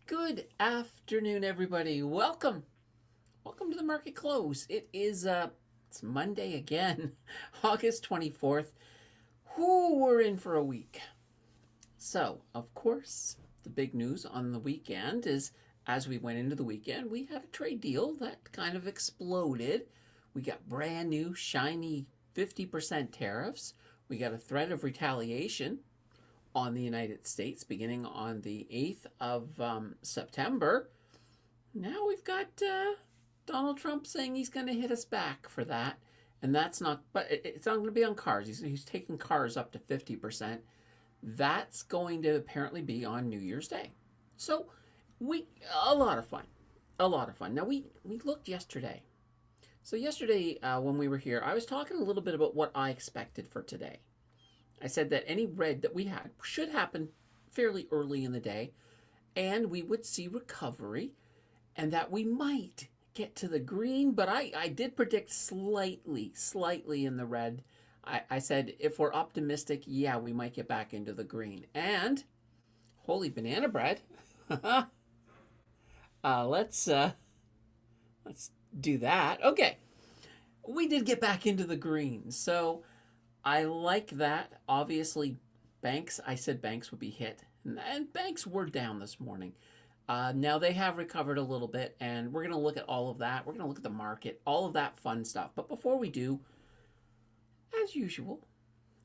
Good afternoon, everybody. Welcome to the market close. It's Monday again, August 24th. We're in for a week. So, of course, the big news on the weekend is as we went into the weekend, we had a trade deal that kind of exploded. We got brand new, shiny 50% tariffs. We got a threat of retaliation on the United States beginning on the 8th of September. Now we've got Donald Trump saying he's going to hit us back for that. And that's not, but it's not going to be on cars. He's taking cars up to 50%. That's going to apparently be on New Year's Day. So a lot of fun. A lot of fun. Now we looked yesterday. So yesterday when we were here, I was talking a little bit about what I expected for today. I said that any red that we had should happen fairly early in the day, and we would see recovery, and that we might get to the green, but I did predict slightly in the red. I said if we're optimistic, yeah, we might get back into the green. And holy banana bread. Let's do that. Okay, we did get back into the green, so I like that. Obviously, I said banks would be hit, and banks were down this morning. Now they have recovered a little bit, and we're going to look at all of that. We're going to look at the market, all of that fun stuff. But before we do, as usual,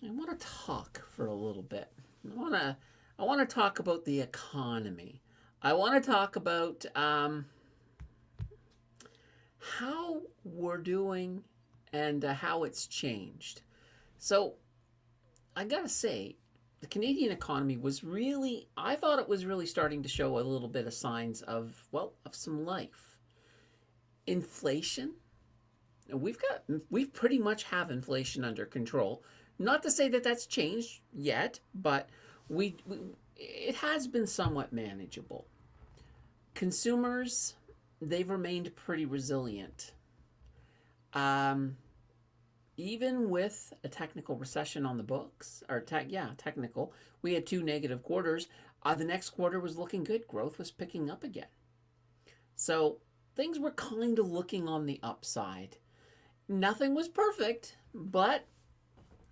I want to talk for a little bit. I want to talk about the economy. I want to talk about how we're doing and how it's changed. So, I gotta say, the Canadian economy I thought it was really starting to show a little bit of signs of some life. Inflation, we pretty much have inflation under control. Not to say that that's changed yet, but it has been somewhat manageable. Consumers, they've remained pretty resilient. Even with a technical recession on the books, technical, we had two negative quarters. The next quarter was looking good. Growth was picking up again. So things were kind of looking on the upside. Nothing was perfect, but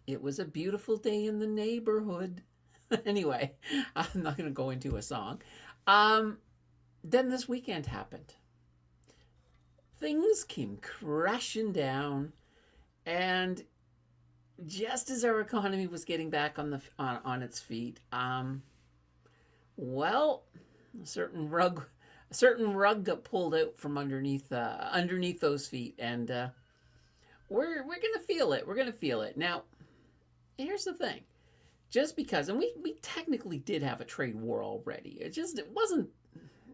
it was a beautiful day in the neighborhood. Anyway, I'm not going to go into a song. Then this weekend happened. Things came crashing down. And just as our economy was getting back on its feet, a certain rug got pulled out from underneath those feet, and we're gonna feel it. We're gonna feel it. Now, here's the thing: just because, and we technically did have a trade war already. It wasn't.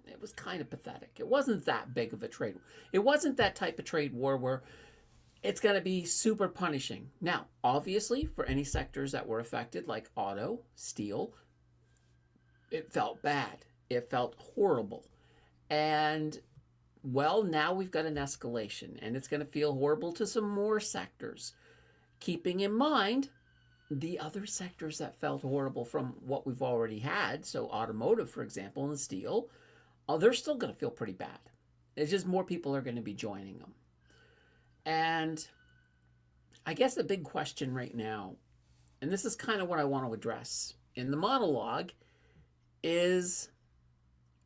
It was kind of pathetic. It wasn't that big of a trade. It wasn't that type of trade war where it's going to be super punishing. Now, obviously, for any sectors that were affected, like auto, steel, it felt bad. It felt horrible. And, now we've got an escalation, and it's going to feel horrible to some more sectors. Keeping in mind the other sectors that felt horrible from what we've already had, so automotive, for example, and steel, they're still going to feel pretty bad. It's just more people are going to be joining them. And I guess the big question right now, and this is kind of what I want to address in the monologue, is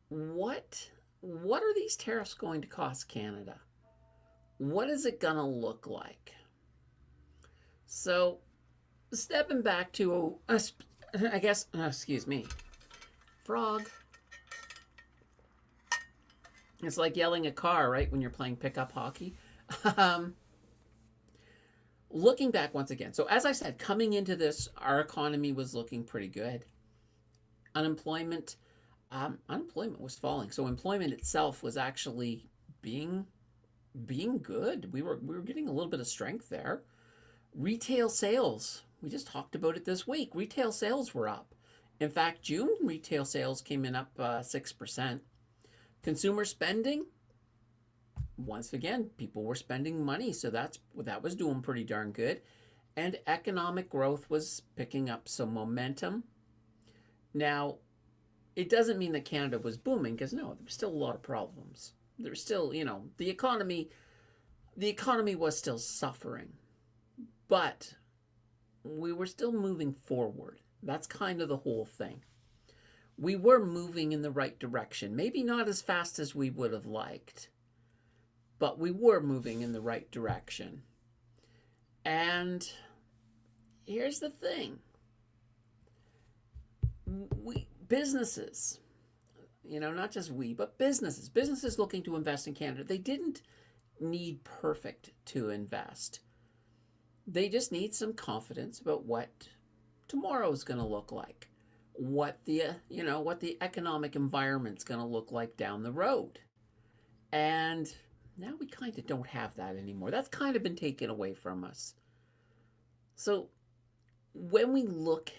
what are these tariffs going to cost Canada? What is it going to look like? So, stepping back to, excuse me, frog. It's like yelling at a car, right, when you're playing pickup hockey. Looking back once again, so as I said, coming into this, our economy was looking pretty good. Unemployment was falling, so employment itself was actually being good. We were getting a little bit of strength there. Retail sales, we just talked about it this week. Retail sales were up. In fact, June retail sales came in up 6%. Consumer spending, once again, people were spending money, so that was doing pretty darn good. And economic growth was picking up some momentum. Now, it doesn't mean that Canada was booming, because no, there was still a lot of problems. There's still, the economy was still suffering, but we were still moving forward. That's kind of the whole thing. We were moving in the right direction. Maybe not as fast as we would have liked, but we were moving in the right direction. And here's the thing. Businesses, not just we, but businesses looking to invest in Canada, they didn't need perfect to invest. They just need some confidence about what tomorrow is going to look like, what the economic environment's going to look like down the road. And now we kind of don't have that anymore. That's kind of been taken away from us. So when we look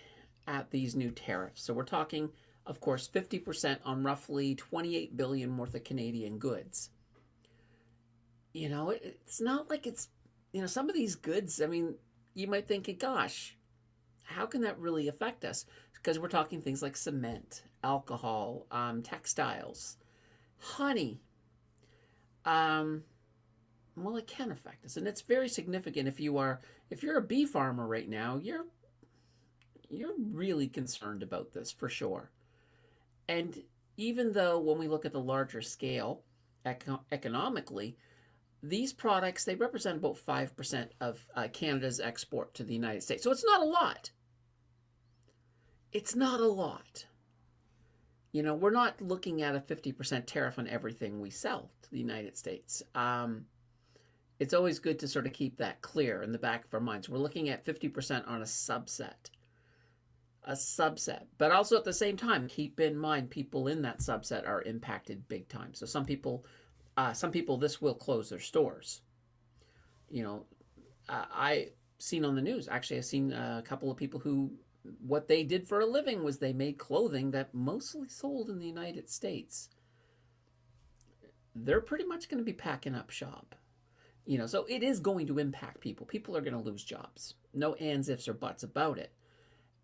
at these new tariffs, so we're talking, of course, 50% on roughly 28 billion worth of Canadian goods. It's not like it's, some of these goods, I mean, you might think, gosh, how can that really affect us? Because we're talking things like cement, alcohol, textiles, honey. Well, it can affect us, and it's very significant. If you're a bee farmer right now, you're really concerned about this for sure. And even though when we look at the larger scale, economically, these products, they represent about 5% of Canada's export to the United States. So it's not a lot. It's not a lot. We're not looking at a 50% tariff on everything we sell to the United States. It's always good to sort of keep that clear in the back of our minds. We're looking at 50% on a subset. But also at the same time, keep in mind people in that subset are impacted big time. So some people, this will close their stores. I seen on the news, actually, I've seen a couple of people who, what they did for a living was they made clothing that mostly sold in the United States. They're pretty much going to be packing up shop. So it is going to impact people. People are going to lose jobs. No ands, ifs, or buts about it.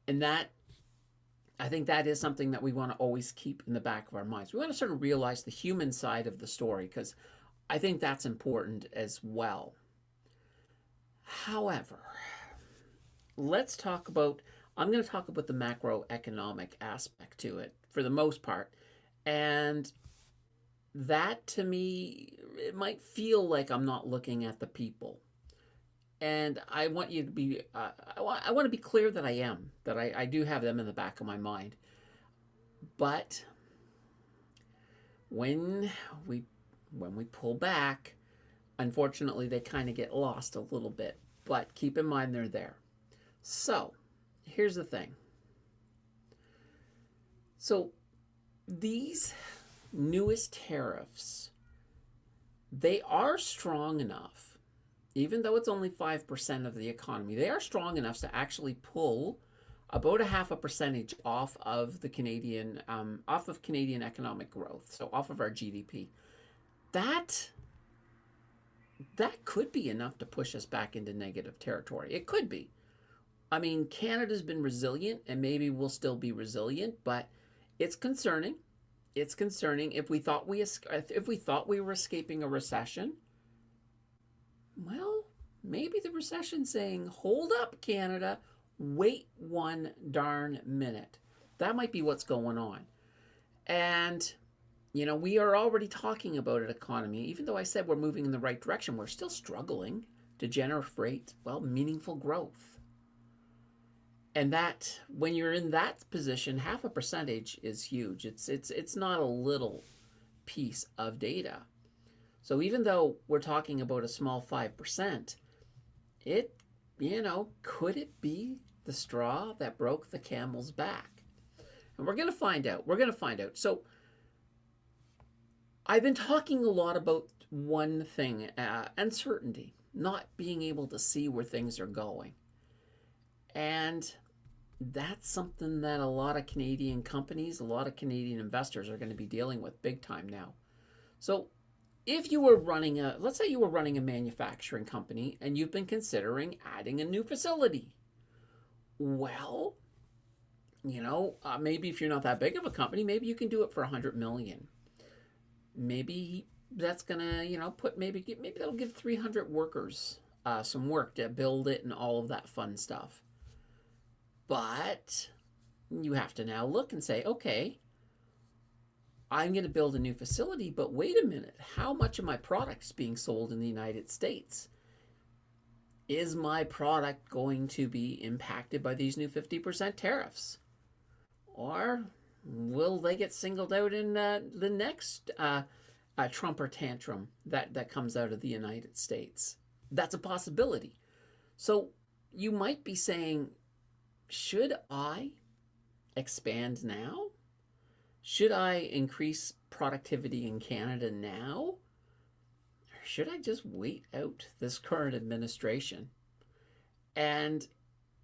And I think that is something that we want to always keep in the back of our minds. We want to sort of realize the human side of the story, because I think that's important as well. However, I'm going to talk about the macroeconomic aspect to it for the most part. And that, to me, it might feel like I'm not looking at the people. And I want you to be, I want to be clear that I am, that I do have them in the back of my mind. But when we pull back, unfortunately, they kind of get lost a little bit. But keep in mind they're there. So here's the thing. So these newest tariffs, they are strong enough, even though it's only 5% of the economy, they are strong enough to actually pull about a 0.5% off of the Canadian, economic growth. So off of our GDP. That could be enough to push us back into negative territory. It could be. I mean, Canada's been resilient, and maybe we'll still be resilient, but it's concerning. It's concerning. If we thought we were escaping a recession, well, maybe the recession's saying, "Hold up, Canada. Wait one darn minute." That might be what's going on. And we are already talking about an economy. Even though I said we're moving in the right direction, we're still struggling to generate, meaningful growth. And that, when you're in that position, 0.5% is huge. It's not a little piece of data. So even though we're talking about a small 5%, could it be the straw that broke the camel's back? And we're going to find out. So I've been talking a lot about one thing, uncertainty, not being able to see where things are going. And that's something that a lot of Canadian companies, a lot of Canadian investors are going to be dealing with big time now. So if you were let's say you were running a manufacturing company and you've been considering adding a new facility. Well, Maybe if you're not that big of a company, maybe you can do it for 100 million. Maybe that's gonna, put maybe that'll give 300 workers some work to build it and all of that fun stuff. But you have to now look and say, okay, I'm going to build a new facility, but wait a minute, how much of my product is being sold in the United States? Is my product going to be impacted by these new 50% tariffs? Or will they get singled out in the next Trump or tantrum that comes out of the United States? That's a possibility. So you might be saying, should I expand now? Should I increase productivity in Canada now? Or should I just wait out this current administration? And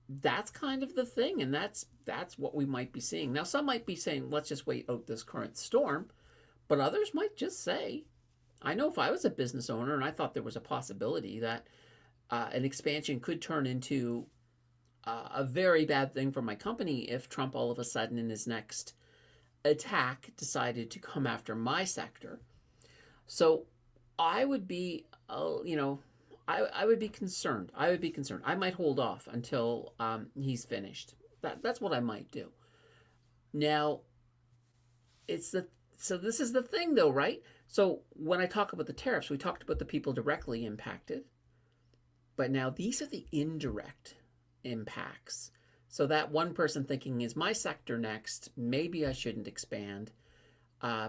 that's kind of the thing, and that's what we might be seeing. Now, some might be saying, let's just wait out this current storm, but others might just say, I know if I was a business owner and I thought there was a possibility that an expansion could turn into a very bad thing for my company if Trump all of a sudden in his next attack decided to come after my sector. So I would be, I would be concerned. I would be concerned. I might hold off until he's finished. That's what I might do. Now, so this is the thing though, right? So when I talk about the tariffs, we talked about the people directly impacted, but now these are the indirect impacts. So that one person thinking, is my sector next? Maybe I shouldn't expand.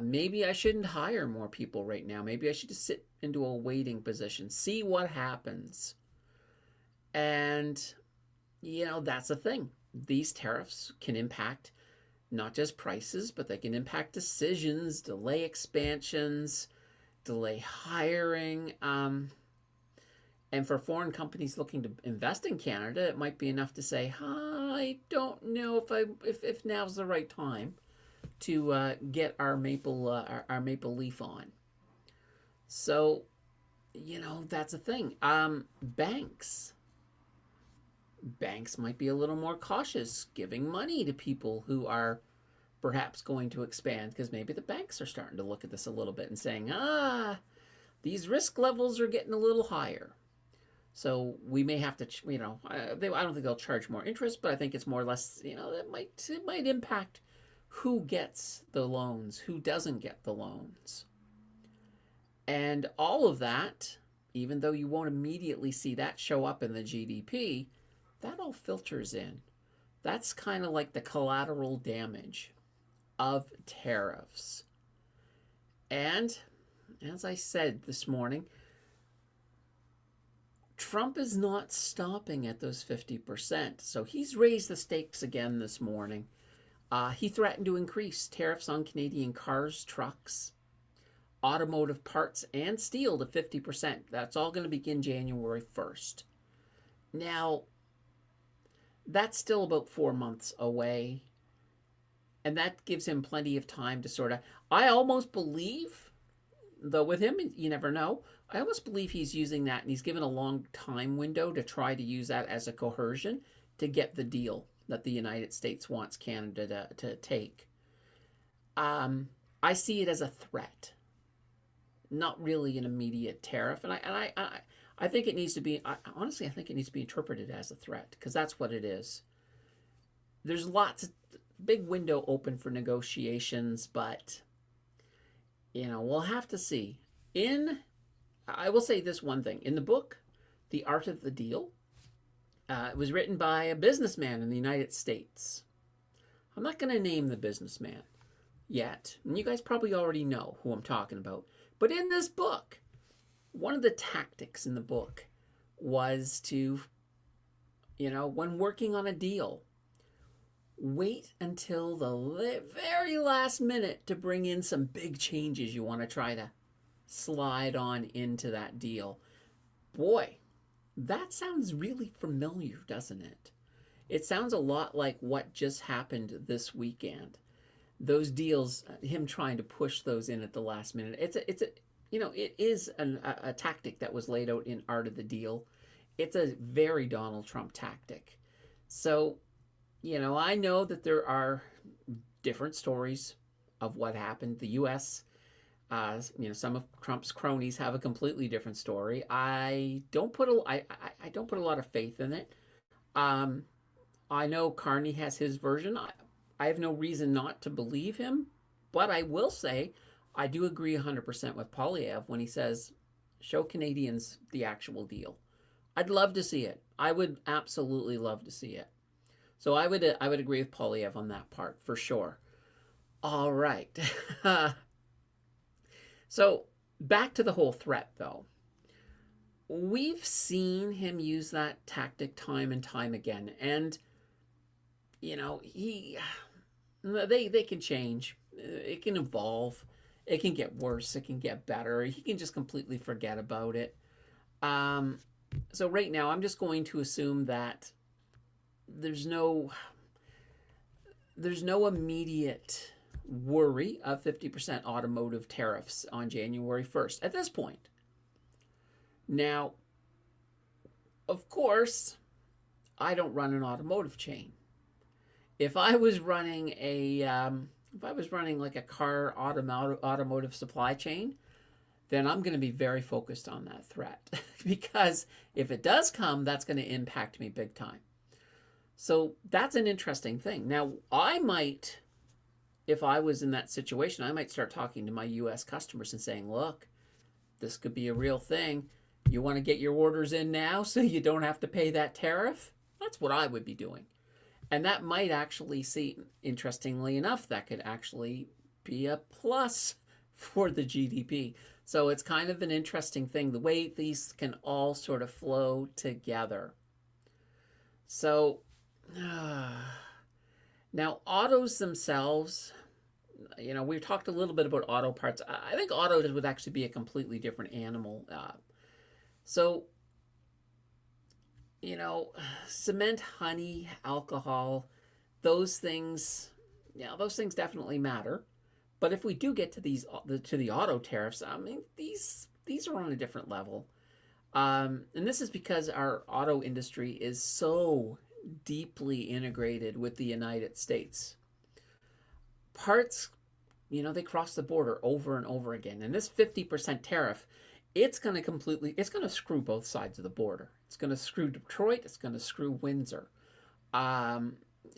Maybe I shouldn't hire more people right now. Maybe I should just sit into a waiting position, see what happens. And, that's the thing. These tariffs can impact not just prices, but they can impact decisions, delay expansions, delay hiring. And for foreign companies looking to invest in Canada, it might be enough to say, I don't know if now's the right time to get our maple leaf on. So, that's a thing. Banks might be a little more cautious giving money to people who are perhaps going to expand, because maybe the banks are starting to look at this a little bit and saying, these risk levels are getting a little higher. So we may have to, I don't think they'll charge more interest, but I think it's more or less, it might impact who gets the loans, who doesn't get the loans. And all of that, even though you won't immediately see that show up in the GDP, that all filters in. That's kind of like the collateral damage of tariffs. And as I said this morning, Trump is not stopping at those 50%. So he's raised the stakes again this morning. He threatened to increase tariffs on Canadian cars, trucks, automotive parts, and steel to 50%. That's all going to begin January 1st. Now, that's still about 4 months away. And that gives him plenty of time to sort of, I almost believe, though with him, you never know, I almost believe he's using that, and he's given a long time window to try to use that as a coercion to get the deal that the United States wants Canada to take. I see it as a threat, not really an immediate tariff, and I think it needs to be. Honestly, I think it needs to be interpreted as a threat, because that's what it is. There's lots of big window open for negotiations, but we'll have to see. I will say this one thing. In the book, The Art of the Deal, it was written by a businessman in the United States. I'm not going to name the businessman yet, and you guys probably already know who I'm talking about. But in this book, one of the tactics in the book was to, when working on a deal, wait until the very last minute to bring in some big changes you want to try to slide on into that deal. Boy, that sounds really familiar, doesn't it? It sounds a lot like what just happened this weekend. Those deals, him trying to push those in at the last minute. It is a tactic that was laid out in Art of the Deal. It's a very Donald Trump tactic. So, I know that there are different stories of what happened. The U.S., some of Trump's cronies have a completely different story. I don't put a lot of faith in it. Um, I know Carney has his version. I have no reason not to believe him, but I will say I do agree 100% with Polyev when he says, show Canadians the actual deal. I'd love to see it. I would absolutely love to see it. So I would agree with Polyev on that part for sure. All right. So back to the whole threat though. We've seen him use that tactic time and time again, and he they can change. It can evolve. It can get worse. It can get better. He can just completely forget about it. Um, so right now, I'm just going to assume that there's no there's no immediate worry of 50% automotive tariffs on January 1st at this point. Now, of course, I don't run an automotive chain. If I was running like a car automotive supply chain, then I'm going to be very focused on that threat because if it does come, that's going to impact me big time. So that's an interesting thing. Now, if I was in that situation, I might start talking to my US customers and saying, look, this could be a real thing. You want to get your orders in now so you don't have to pay that tariff? That's what I would be doing. And that might actually see, interestingly enough, that could actually be a plus for the GDP. So it's kind of an interesting thing, the way these can all sort of flow together. So now autos themselves, we've talked a little bit about auto parts. I think autos would actually be a completely different animal. So cement, honey, alcohol, those things, those things definitely matter. But if we do get to the auto tariffs, I mean, these are on a different level. And this is because our auto industry is so deeply integrated with the United States. Parts, they cross the border over and over again. And this 50% tariff, it's going to screw both sides of the border. It's going to screw Detroit. It's going to screw Windsor.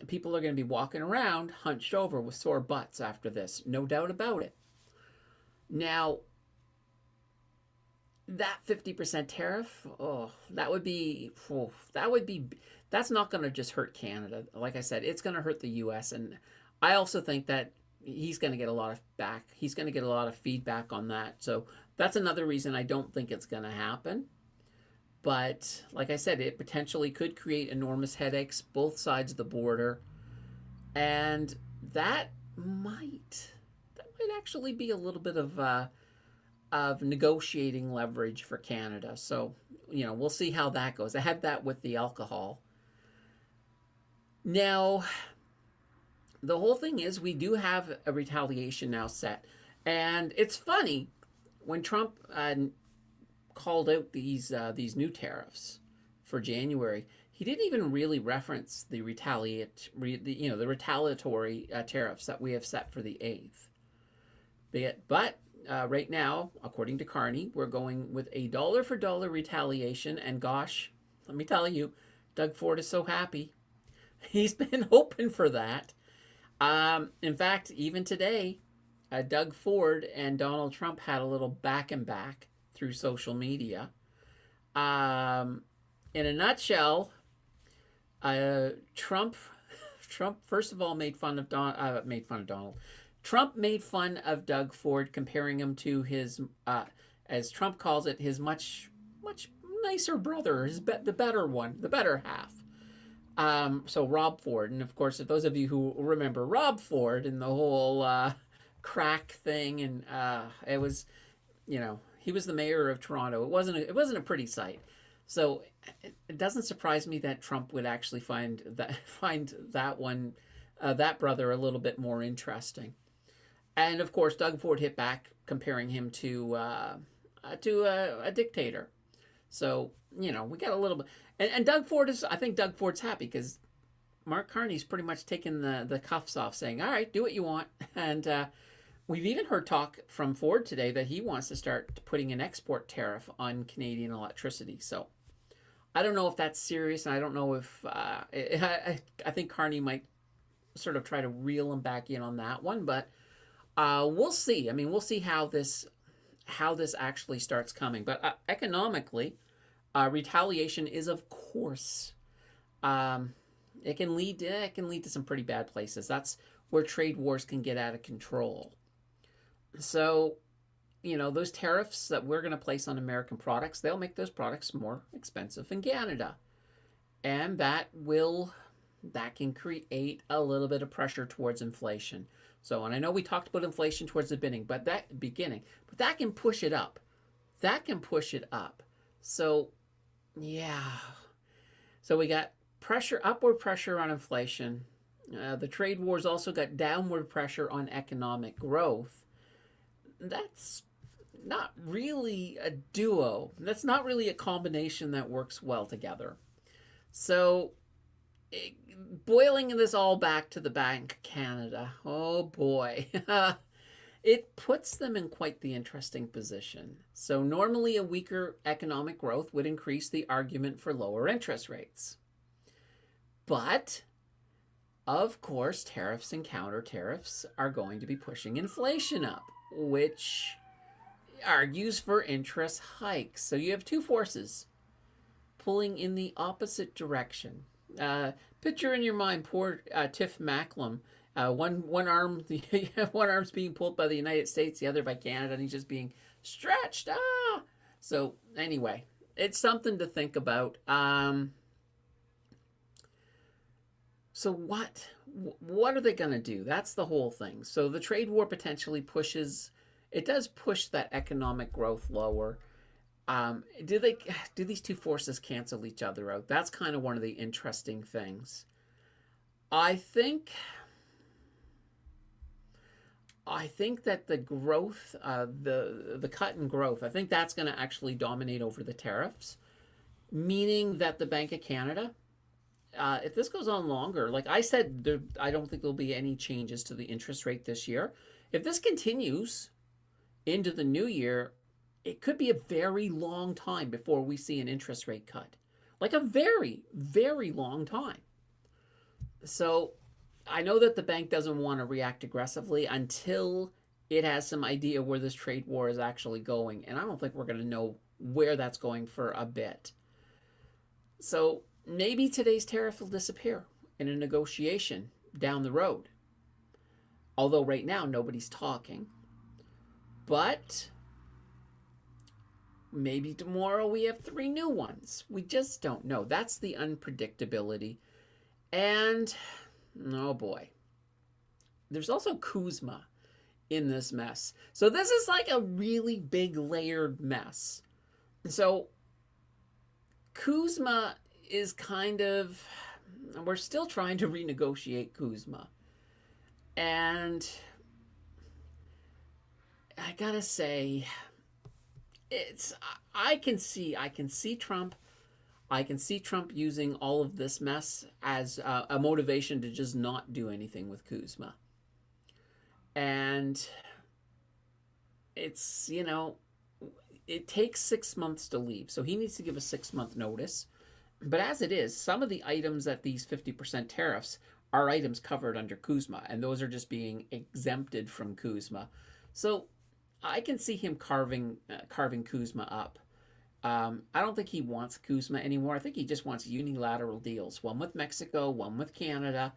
People are going to be walking around hunched over with sore butts after this. No doubt about it. Now, that 50% tariff, that's not going to just hurt Canada. Like I said, it's going to hurt the US. And I also think that he's going to get a lot of feedback on that. So that's another reason I don't think it's going to happen. But like I said, it potentially could create enormous headaches both sides of the border. And that might actually be a little bit of negotiating leverage for Canada. So, we'll see how that goes. I had that with the alcohol. Now, the whole thing is we do have a retaliation now set. And it's funny, when Trump called out these new tariffs for January, he didn't even really reference the retaliatory tariffs that we have set for the 8th. But right now, according to Carney, we're going with a dollar for dollar retaliation. And gosh, let me tell you, Doug Ford is so happy. He's been hoping for that. In fact, even today, Doug Ford and Donald Trump had a little back and back through social media. In a nutshell, Trump first of all made fun of Donald. Trump made fun of Doug Ford, comparing him to his, as Trump calls it, his much nicer brother, the better one, the better half. So Rob Ford, and of course, if those of you who remember Rob Ford and the whole crack thing, and it was, he was the mayor of Toronto. It wasn't a pretty sight. So it doesn't surprise me that Trump would actually find that one, that brother, a little bit more interesting. And of course, Doug Ford hit back, comparing him to a dictator. So we got a little bit, and I think Doug Ford's happy because Mark Carney's pretty much taken the cuffs off, saying, "All right, do what you want." And we've even heard talk from Ford today that he wants to start putting an export tariff on Canadian electricity. So I don't know if that's serious, and I don't know if I think Carney might sort of try to reel him back in on that one, but we'll see. I mean, we'll see how this actually starts coming. But economically, retaliation is, of course, it can lead to some pretty bad places. That's where trade wars can get out of control. So, those tariffs that we're going to place on American products, they'll make those products more expensive in Canada. And that can create a little bit of pressure towards inflation. So, and I know we talked about inflation towards the beginning, but that can push it up. That can push it up. So, yeah. So we got upward pressure on inflation. The trade wars also got downward pressure on economic growth. That's not really a duo. That's not really a combination that works well together. So, boiling this all back to the Bank of Canada, oh boy, it puts them in quite the interesting position. So normally a weaker economic growth would increase the argument for lower interest rates. But, of course, tariffs and counter tariffs are going to be pushing inflation up, which argues for interest hikes. So you have two forces pulling in the opposite direction. Picture in your mind poor Tiff Macklem. One arm, one arm's being pulled by the United States, the other by Canada, and he's just being stretched. So anyway, it's something to think about. So what are they going to do? That's the whole thing. So the trade war potentially does push that economic growth lower. Do these two forces cancel each other out? That's kind of one of the interesting things. I think that the growth, the cut in growth, I think that's going to actually dominate over the tariffs, meaning that the Bank of Canada, if this goes on longer, like I said, I don't think there'll be any changes to the interest rate this year. If this continues into the new year, it could be a very long time before we see an interest rate cut. Like a very, very long time. So I know that the bank doesn't want to react aggressively until it has some idea where this trade war is actually going. And I don't think we're going to know where that's going for a bit. So maybe today's tariff will disappear in a negotiation down the road. Although right now nobody's talking. But maybe tomorrow we have 3 new ones. We just don't know. That's the unpredictability. And, oh boy, there's also Kuzma in this mess. So this is like a really big layered mess. So Kuzma is we're still trying to renegotiate Kuzma. And I gotta say, I can see Trump using all of this mess as a motivation to just not do anything with Kuzma. And it's, it takes 6 months to leave. So he needs to give a 6-month notice. But as it is, some of the items at these 50% tariffs are items covered under Kuzma, and those are just being exempted from Kuzma. So I can see him carving Kuzma up. I don't think he wants Kuzma anymore. I think he just wants unilateral deals, one with Mexico, one with Canada,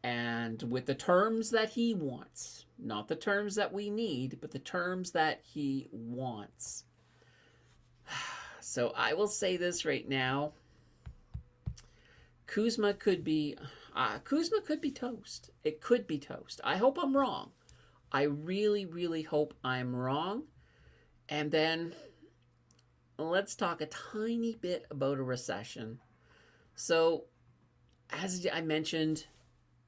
and with the terms that he wants. Not the terms that we need, but the terms that he wants. So I will say this right now. Kuzma could be toast. It could be toast. I hope I'm wrong. I really, really hope I'm wrong. And then let's talk a tiny bit about a recession. So, as I mentioned,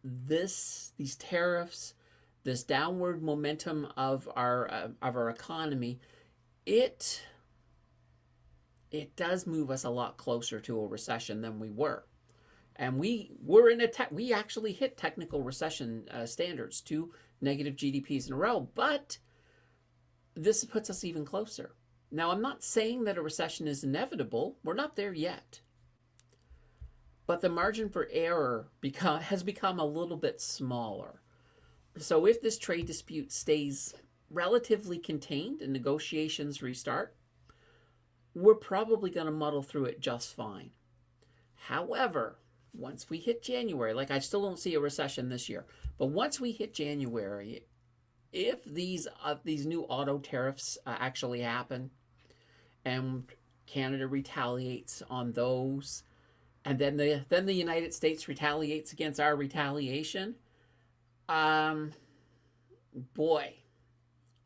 these tariffs, this downward momentum of our economy, it does move us a lot closer to a recession than we were. And we actually hit technical recession standards, 2 negative GDPs in a row, but this puts us even closer. Now, I'm not saying that a recession is inevitable. We're not there yet. But the margin for error has become a little bit smaller. So if this trade dispute stays relatively contained and negotiations restart, we're probably going to muddle through it just fine. However, once we hit January, like I still don't see a recession this year, but once we hit January, if these new auto tariffs actually happen and Canada retaliates on those, and then the United States retaliates against our retaliation, boy,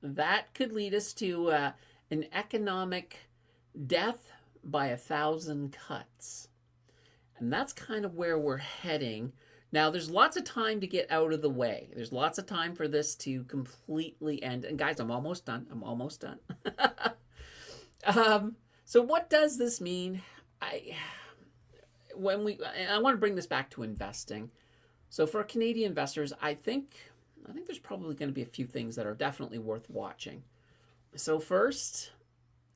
that could lead us to an economic death by 1,000 cuts. And that's kind of where we're heading. Now, there's lots of time to get out of the way. There's lots of time for this to completely end. And guys, I'm almost done. So what does this mean? I want to bring this back to investing. So for Canadian investors, I think there's probably going to be a few things that are definitely worth watching. So first,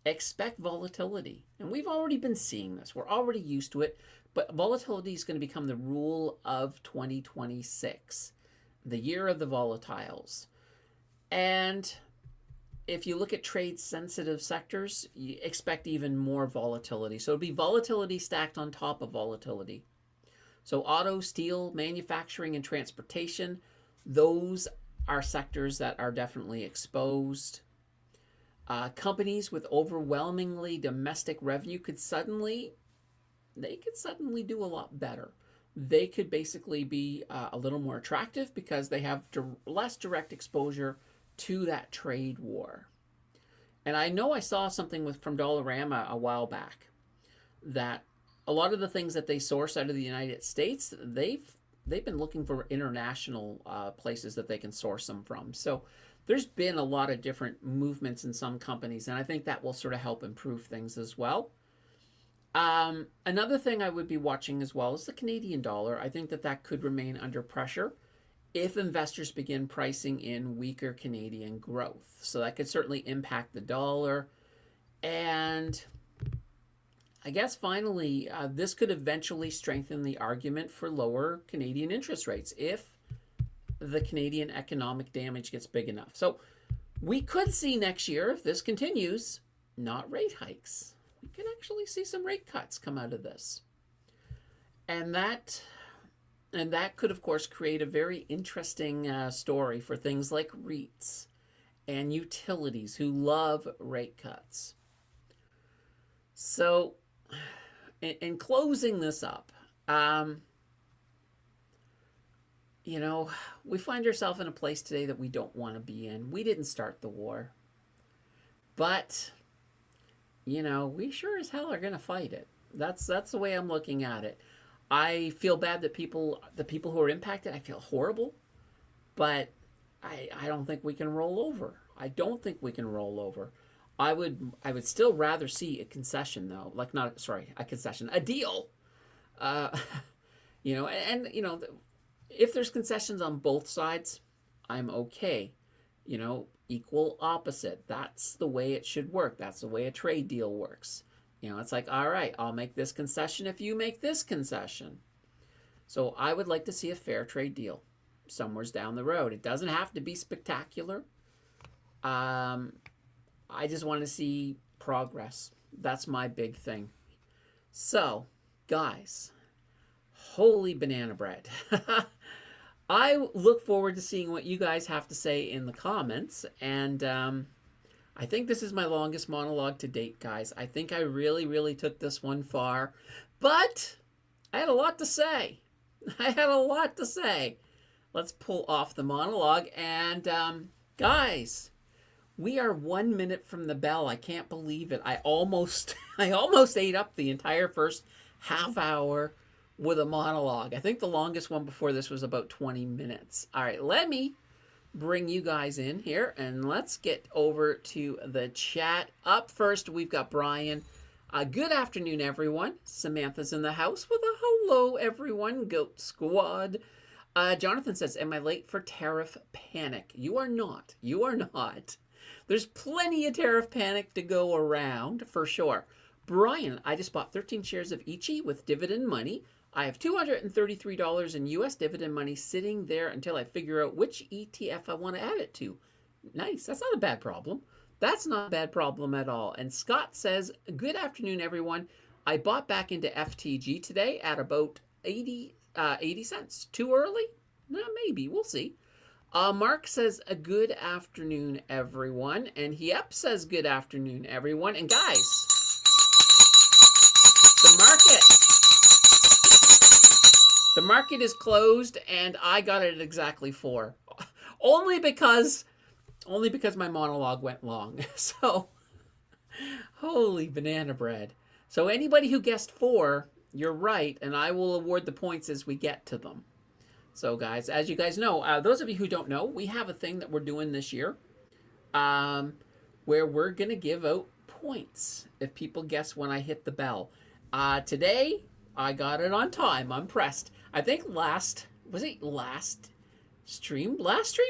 expect volatility. And we've already been seeing this. We're already used to it. But volatility is going to become the rule of 2026, the year of the volatiles. And if you look at trade-sensitive sectors, you expect even more volatility. So it'll be volatility stacked on top of volatility. So auto, steel, manufacturing, and transportation, those are sectors that are definitely exposed. Companies with overwhelmingly domestic revenue could suddenly do a lot better. They could basically be a little more attractive because they have less direct exposure to that trade war. And I know I saw something from Dollarama a while back that a lot of the things that they source out of the United States, they've been looking for international places that they can source them from. So there's been a lot of different movements in some companies, and I think that will sort of help improve things as well. Another thing I would be watching as well is the Canadian dollar. I think that could remain under pressure if investors begin pricing in weaker Canadian growth. So that could certainly impact the dollar. And I guess finally, this could eventually strengthen the argument for lower Canadian interest rates if the Canadian economic damage gets big enough. So we could see next year, if this continues, not rate hikes. We can actually see some rate cuts come out of this. And that could, of course, create a very interesting story for things like REITs and utilities who love rate cuts. So, in closing this up, we find ourselves in a place today that we don't want to be in. We didn't start the war. But we sure as hell are going to fight it. That's the way I'm looking at it. I feel bad that the people who are impacted, I feel horrible, but I don't think we can roll over. I don't think we can roll over. I would still rather see a concession though, a deal. If there's concessions on both sides, I'm okay. Equal opposite. That's the way it should work. That's the way a trade deal works. It's like, all right, I'll make this concession if you make this concession. So I would like to see a fair trade deal somewheres down the road. It doesn't have to be spectacular. I just want to see progress. That's my big thing. So, guys, holy banana bread. I look forward to seeing what you guys have to say in the comments. And I think this is my longest monologue to date, guys. I think I really, really took this one far. But I had a lot to say. Let's pull off the monologue. And guys, we are 1 minute from the bell. I can't believe it. I almost ate up the entire first half hour with a monologue. I think the longest one before this was about 20 minutes. All right, let me bring you guys in here and let's get over to the chat. Up first, we've got Brian. Good afternoon, everyone. Samantha's in the house with a hello, everyone. Goat Squad. Jonathan says, am I late for tariff panic? You are not. You are not. There's plenty of tariff panic to go around, for sure. Brian, I just bought 13 shares of Ichi with dividend money. I have $233 in U.S. dividend money sitting there until I figure out which ETF I want to add it to. Nice. That's not a bad problem. That's not a bad problem at all. And Scott says, good afternoon, everyone. I bought back into FTG today at about 80 cents. Too early? No, maybe. We'll see. Mark says, a good afternoon, everyone. And Yep says, good afternoon, everyone. And guys, the market is closed, and I got it at exactly 4. Only because my monologue went long. So, holy banana bread. So anybody who guessed 4, you're right, and I will award the points as we get to them. So guys, as you guys know, those of you who don't know, we have a thing that we're doing this year where we're going to give out points if people guess when I hit the bell. Today, I got it on time. I'm pressed. I think last stream,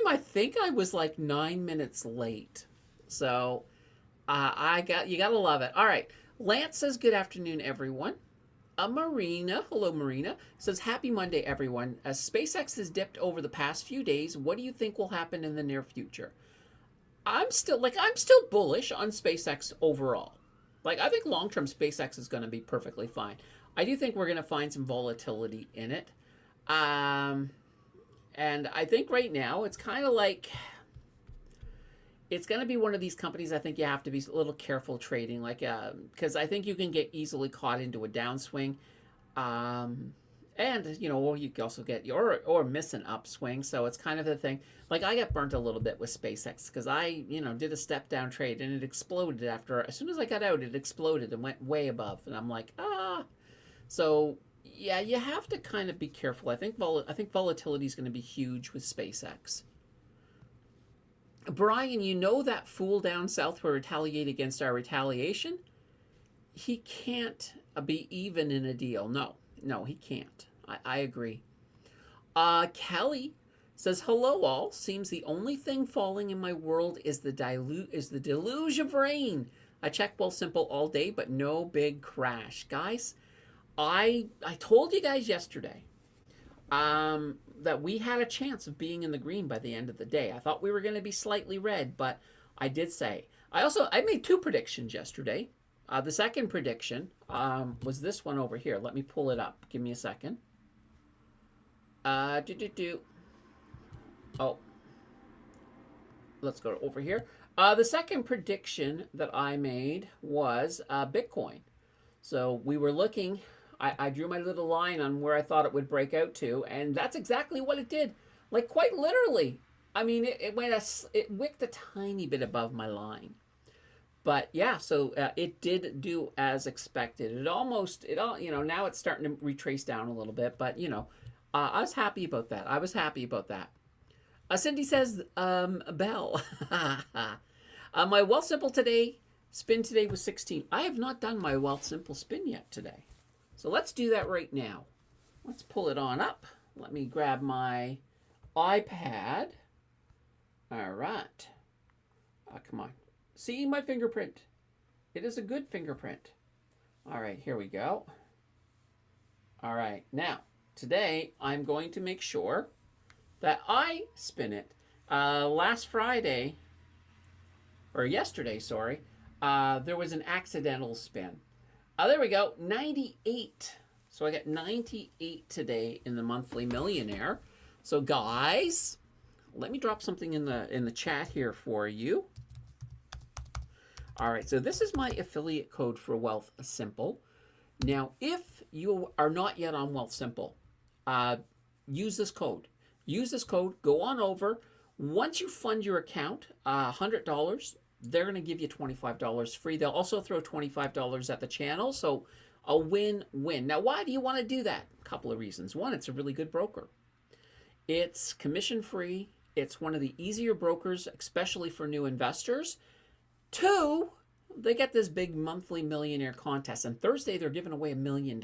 I think I was like 9 minutes late. So you gotta love it. All right. Lance says, good afternoon, everyone. Marina, hello, Marina, says, happy Monday, everyone. As SpaceX has dipped over the past few days, what do you think will happen in the near future? I'm still bullish on SpaceX overall. Like, I think long-term SpaceX is going to be perfectly fine. I do think we're going to find some volatility in it. And I think right now it's kind of like, it's going to be one of these companies I think you have to be a little careful trading, like, because I think you can get easily caught into a downswing. And, you know, or you can also get, or miss an upswing. So it's kind of the thing. Like, I got burnt a little bit with SpaceX because I, did a step down trade and it exploded as soon as I got out, it exploded and went way above. And I'm like, So, yeah, you have to kind of be careful. I think volatility is going to be huge with SpaceX. Brian, you know that fool down south will retaliate against our retaliation? He can't be even in a deal. No, he can't. I agree. Kelly says, hello all. Seems the only thing falling in my world is the deluge of rain. I checked Wealthsimple all day, but no big crash. Guys, I told you guys yesterday that we had a chance of being in the green by the end of the day. I thought we were going to be slightly red, but I did say. I made 2 predictions yesterday. The second prediction was this one over here. Let me pull it up. Give me a second. Oh. Let's go over here. The second prediction that I made was Bitcoin. So we were looking, I drew my little line on where I thought it would break out to, and that's exactly what it did. Like, quite literally. I mean, it wicked a tiny bit above my line. But yeah, so it did do as expected. Now it's starting to retrace down a little bit, but I was happy about that. Cindy says, Bell. My Wealthsimple spin today was 16. I have not done my Wealthsimple spin yet today. So let's do that right now. Let's pull it on up. Let me grab my iPad. All right. Come on. See my fingerprint. It is a good fingerprint. All right, here we go. All right, now, today I'm going to make sure that I spin it. Yesterday, there was an accidental spin. There we go, 98. So I got 98 today in the Monthly Millionaire. So guys, let me drop something in the chat here for you. All right, so this is my affiliate code for Wealthsimple. Now, if you are not yet on Wealthsimple, use this code. Go on over. Once you fund your account, $100, they're going to give you $25 free. They'll also throw $25 at the channel, so a win-win. Now, why do you want to do that? A couple of reasons. One, it's a really good broker. It's commission-free. It's one of the easier brokers, especially for new investors. 2, they get this big monthly millionaire contest, and Thursday they're giving away $1 million.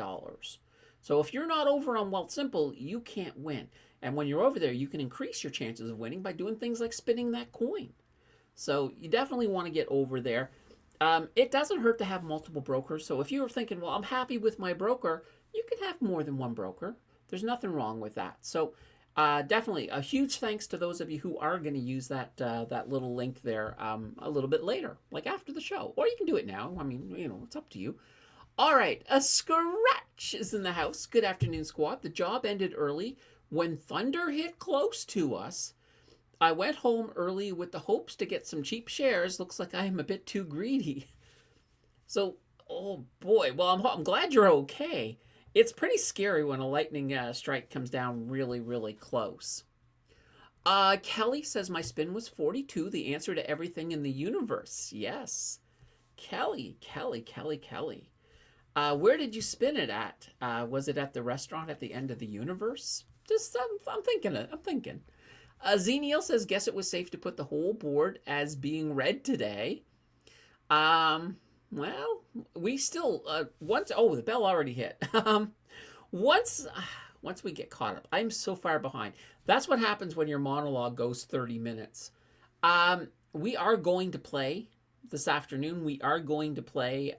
So if you're not over on Wealthsimple, you can't win. And when you're over there, you can increase your chances of winning by doing things like spinning that coin. So you definitely want to get over there. It doesn't hurt to have multiple brokers. So if you're thinking, well, I'm happy with my broker, you can have more than one broker. There's nothing wrong with that. So definitely a huge thanks to those of you who are going to use that little link there a little bit later, like after the show. Or you can do it now. I mean, it's up to you. All right, a Scratch is in the house. Good afternoon, squad. The job ended early when thunder hit close to us. I went home early with the hopes to get some cheap shares. Looks like I am a bit too greedy. So, oh boy. Well, I'm glad you're okay. It's pretty scary when a lightning strike comes down really, really close. Kelly says my spin was 42, the answer to everything in the universe. Yes. Kelly. Where did you spin it at? Was it at the restaurant at the end of the universe? Just, I'm thinking. Zeniel says, guess it was safe to put the whole board as being read today. Well, we still, the bell already hit. Once we get caught up, I'm so far behind. That's what happens when your monologue goes 30 minutes. We are going to play this afternoon. We are going to play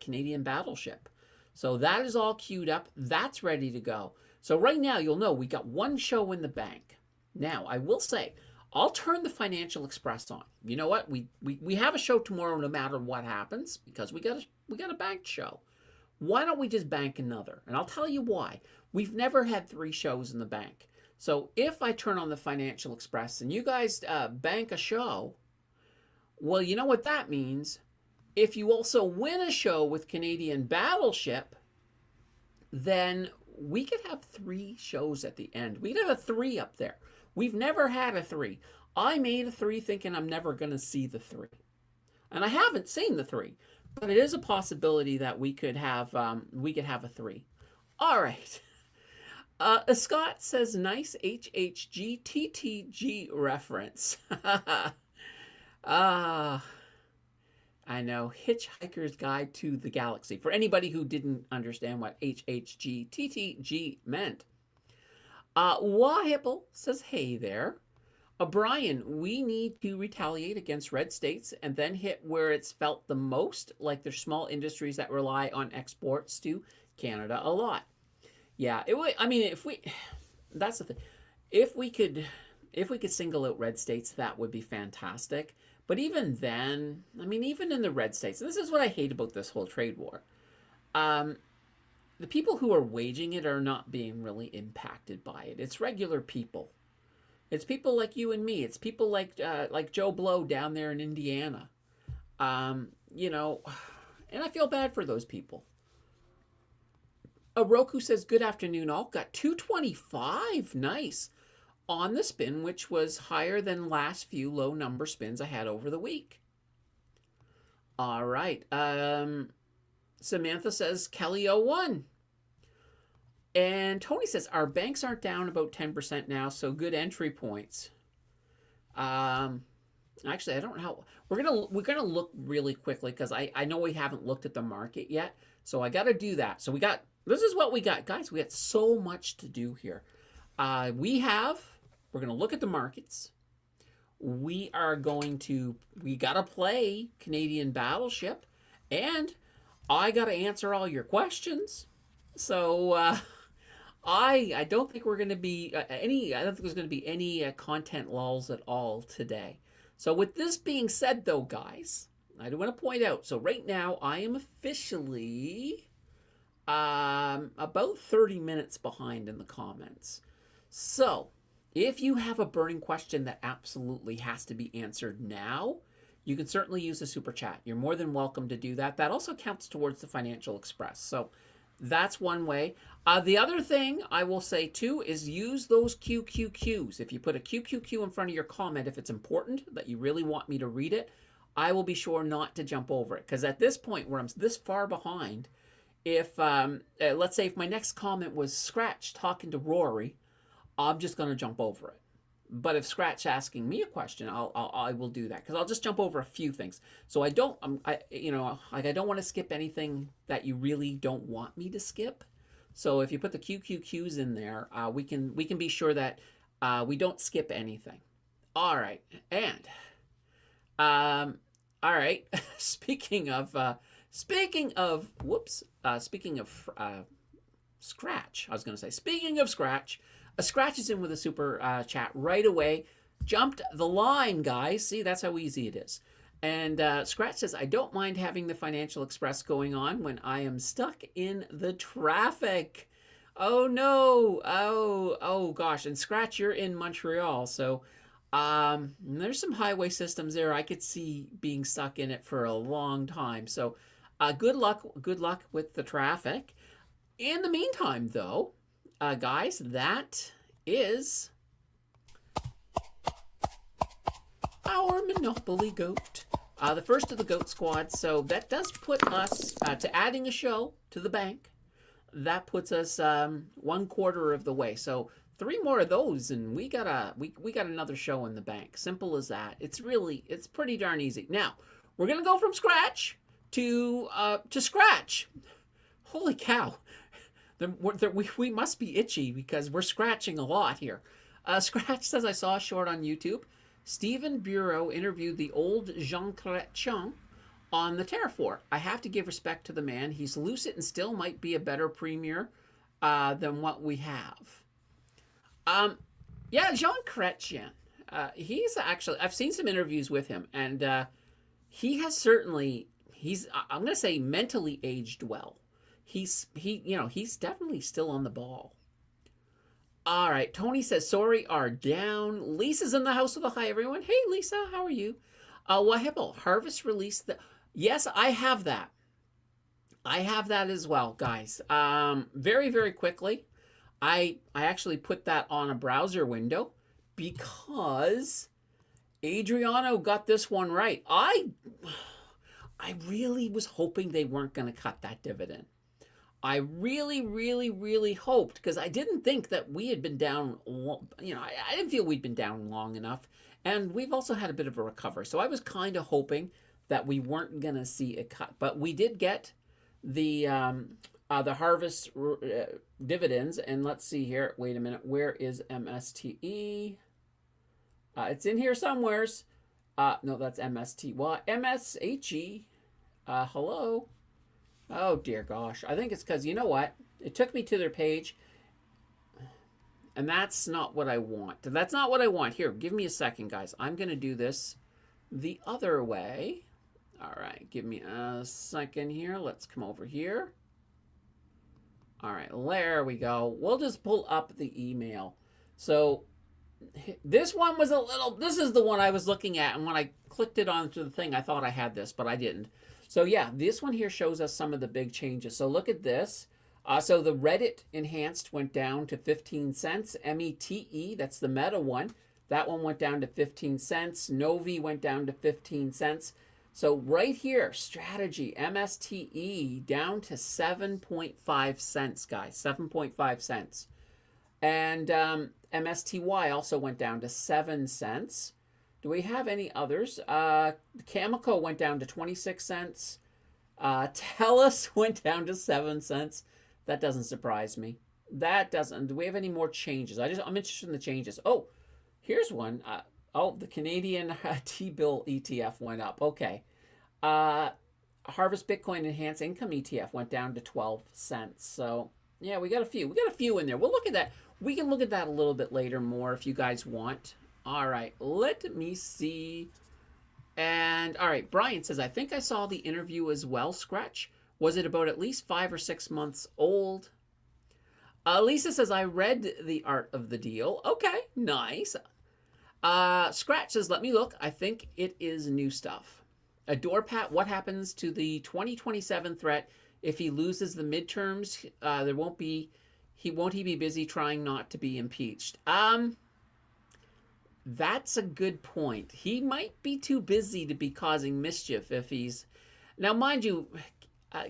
Canadian Battleship. So that is all queued up. That's ready to go. So right now, you'll know we got one show in the bank. Now, I will say, I'll turn the Financial Express on. You know what? We have a show tomorrow no matter what happens because we got a banked show. Why don't we just bank another? And I'll tell you why. We've never had 3 shows in the bank. So if I turn on the Financial Express and you guys bank a show, well, you know what that means? If you also win a show with Canadian Battleship, then we could have 3 shows at the end. We could have a 3 up there. We've never had a 3. I made a 3 thinking I'm never going to see the 3. And I haven't seen the 3. But it is a possibility that we could have a 3. All right. Scott says, nice HHG TTG reference. I know. Hitchhiker's Guide to the Galaxy. For anybody who didn't understand what HHG TTG meant. Wahipple says, hey there. Brian, we need to retaliate against red states and then hit where it's felt the most, like there's small industries that rely on exports to Canada a lot. Yeah, that's the thing. If we could single out red states, that would be fantastic. But even then, even in the red states, this is what I hate about this whole trade war. The people who are waging it are not being really impacted by it. It's regular people. It's people like you and me. It's people like Joe Blow down there in Indiana. And I feel bad for those people. Roku says, good afternoon all. Got 225. Nice. On the spin, which was higher than last few low number spins I had over the week. All right. Samantha says, Kelly 01. And Tony says, our banks aren't down about 10% now, so good entry points. Actually, I don't know how. We're gonna look really quickly because I know we haven't looked at the market yet, so I got to do that. So this is what we got, guys. We got so much to do here. We're gonna look at the markets. We gotta play Canadian Battleship, and I gotta answer all your questions. So I don't think we're going to be I don't think there's going to be any content lulls at all today. So with this being said, though, guys, I do want to point out. So right now I am officially about 30 minutes behind in the comments. So if you have a burning question that absolutely has to be answered now, you can certainly use the super chat. You're more than welcome to do that. That also counts towards the Financial Express. So that's one way. The other thing I will say too is use those QQQs. If you put a QQQ in front of your comment, if it's important that you really want me to read it, I will be sure not to jump over it. Because at this point where I'm this far behind, if let's say if my next comment was Scratch talking to Rory, I'm just going to jump over it. But if Scratch asking me a question, I will do that because I'll just jump over a few things. So I don't I don't want to skip anything that you really don't want me to skip. So if you put the QQQs in there, we can be sure that we don't skip anything. All right, and all right. Speaking of Scratch, I was going to say. Speaking of Scratch, a Scratch is in with a super chat right away. Jumped the line, guys. See, that's how easy it is. And Scratch says, I don't mind having the Financial Express going on when I am stuck in the traffic. Oh, no. Oh, gosh. And Scratch, you're in Montreal. So there's some highway systems there. I could see being stuck in it for a long time. So good luck with the traffic. In the meantime, though, guys, that is our Monopoly Goat. The first of the Goat Squad. So that does put us to adding a show to the bank. That puts us 1/4 of the way. So 3 more of those, and we got another show in the bank. Simple as that. It's pretty darn easy. Now we're gonna go from Scratch to Scratch. Holy cow! We must be itchy because we're scratching a lot here. Scratch says, I saw a short on YouTube. Stephen Bureau interviewed the old Jean Chrétien on the Terraform. I have to give respect to the man. He's lucid and still might be a better premier than what we have. Yeah, Jean Chrétien. He's actually, I've seen some interviews with him, and he has certainly, I'm going to say mentally aged well. He's definitely still on the ball. All right, Tony says, sorry, are down. Lisa's in the house with a hi, everyone. Hey, Lisa, how are you? Wahibble, Harvest released the... Yes, I have that. I have that as well, guys. Very, very quickly. I actually put that on a browser window because Adriano got this one right. I really was hoping they weren't going to cut that dividend. I really, really, really hoped, because I didn't think that we had been down, I didn't feel we'd been down long enough. And we've also had a bit of a recovery. So I was kind of hoping that we weren't going to see a cut. But we did get the Harvest dividends. And let's see here. Wait a minute. Where is MSTE? It's in here somewheres. No, that's MST. Well, MSHE. Hello. Oh, dear gosh. I think it's because, you know what? It took me to their page. And that's not what I want. That's not what I want. Here, give me a second, guys. I'm going to do this the other way. All right, give me a second here. Let's come over here. All right, there we go. We'll just pull up the email. So this one was a little, this is the one I was looking at. And when I clicked it onto the thing, I thought I had this, but I didn't. So yeah, this one here shows us some of the big changes. So look at this. So the Reddit enhanced went down to 15 cents. METE, that's the Meta one. That one went down to 15 cents. Novi went down to 15 cents. So right here, strategy, MSTE down to 7.5 cents, guys. 7.5 cents. And MSTY also went down to 7 cents. Do we have any others? Cameco went down to 26 cents. TELUS went down to 7 cents. That doesn't surprise me. That doesn't. Do we have any more changes? I'm interested in the changes. Oh, here's one. The Canadian T-bill ETF went up. Okay. Harvest Bitcoin Enhanced Income ETF went down to 12 cents. So, yeah, we got a few. We got a few in there. We'll look at that. We can look at that a little bit later more if you guys want. All right. Let me see. And, all right. Brian says, I think I saw the interview as well, Scratch. Was it about at least 5 or 6 months old? Lisa says, I read The Art of the Deal. Okay, nice. Scratch says, let me look. I think it is new stuff. Adorpat, what happens to the 2027 threat if he loses the midterms? Won't he be busy trying not to be impeached? That's a good point. He might be too busy to be causing mischief if he's... Now, mind you,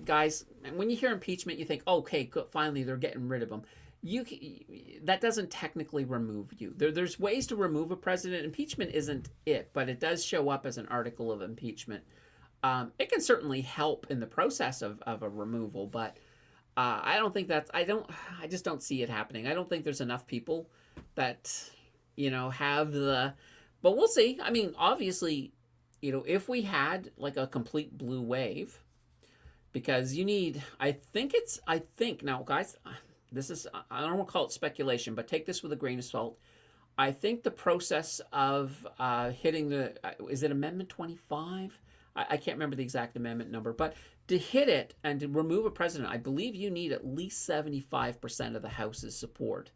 guys, when you hear impeachment, you think, okay, good, finally they're getting rid of him. you that doesn't technically remove you. There's ways to remove a president. Impeachment isn't it, but it does show up as an article of impeachment. It can certainly help in the process of a removal, but I don't think that's. I just don't see it happening. I don't think there's enough people that have the. But we'll see. I mean, obviously, if we had like a complete blue wave, because you need. I think now, guys. This is, I don't want to call it speculation, but take this with a grain of salt. I think the process of hitting is it Amendment 25? I can't remember the exact amendment number, but to hit it and to remove a president, I believe you need at least 75% of the House's support.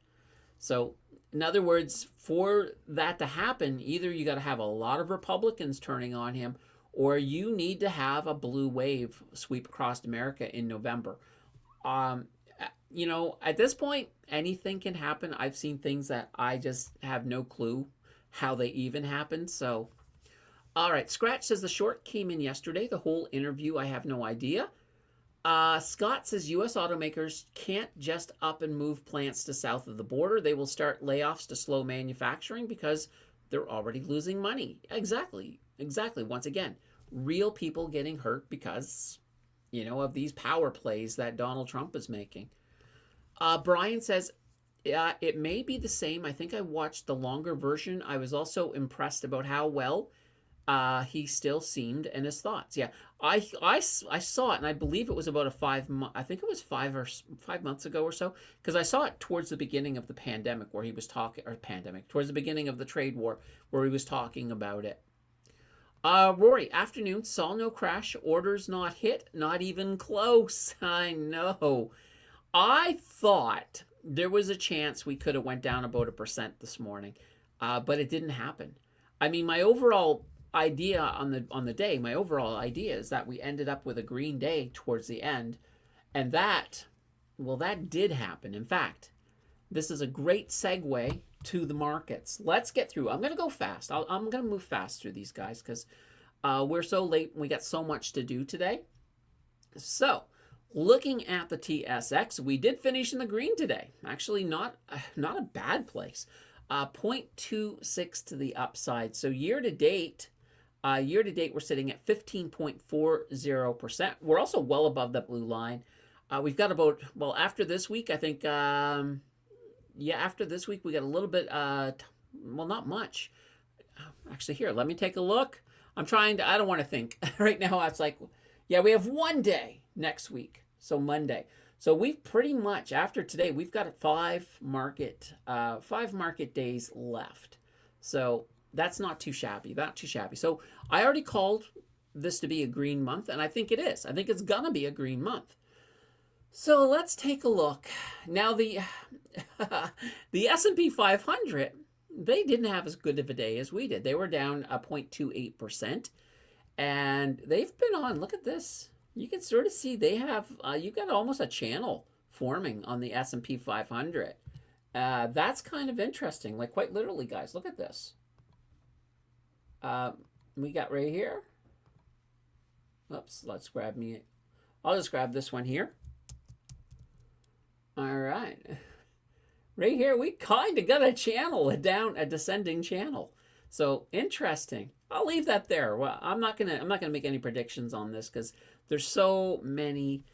So, in other words, for that to happen, either you got to have a lot of Republicans turning on him, or you need to have a blue wave sweep across America in November. At this point, anything can happen. I've seen things that I just have no clue how they even happened. So, all right. Scratch says the short came in yesterday. The whole interview, I have no idea. Scott says U.S. automakers can't just up and move plants to south of the border. They will start layoffs to slow manufacturing because they're already losing money. Exactly. Once again, real people getting hurt because, of these power plays that Donald Trump is making. Brian says, it may be the same. I think I watched the longer version. I was also impressed about how well he still seemed and his thoughts. Yeah, I saw it, and I believe it was about I think it was 5 months ago or so, because I saw it towards the beginning of the pandemic where he was talking, towards the beginning of the trade war where he was talking about it. Rory, afternoon, saw no crash, orders not hit, not even close. I know. I thought there was a chance we could have went down about 1% this morning, but it didn't happen. I mean, my overall idea on the day, my overall idea is that we ended up with a green day towards the end, and that did happen. In fact, this is a great segue to the markets. Let's get through. I'm going to go fast. I'm going to move fast through these guys because we're so late and we got so much to do today. So, looking at the TSX, we did finish in the green today. Actually, not a bad place. 0.26 to the upside. So year to date, we're sitting at 15.40%. We're also well above that blue line. We've got about, after this week, I think, after this week, we got a little bit, not much. Actually, here, let me take a look. I don't want to think. Right now, it's like, we have one day next week. So Monday. So we've pretty much, after today, we've got 5 market days left. So that's not too shabby. So I already called this to be a green month, and I think it is. I think it's going to be a green month. So let's take a look. Now the S&P 500, they didn't have as good of a day as we did. They were down 0.28%, and they've been on, look at this. You can sort of see they have, you've got almost a channel forming on the S&P 500. That's kind of interesting, like quite literally, guys. Look at this. We got right here. Oops, I'll just grab this one here. All right. Right here, we kind of got a channel, a descending channel. So interesting. I'll leave that there. Well, I'm not gonna make any predictions on this because there's so many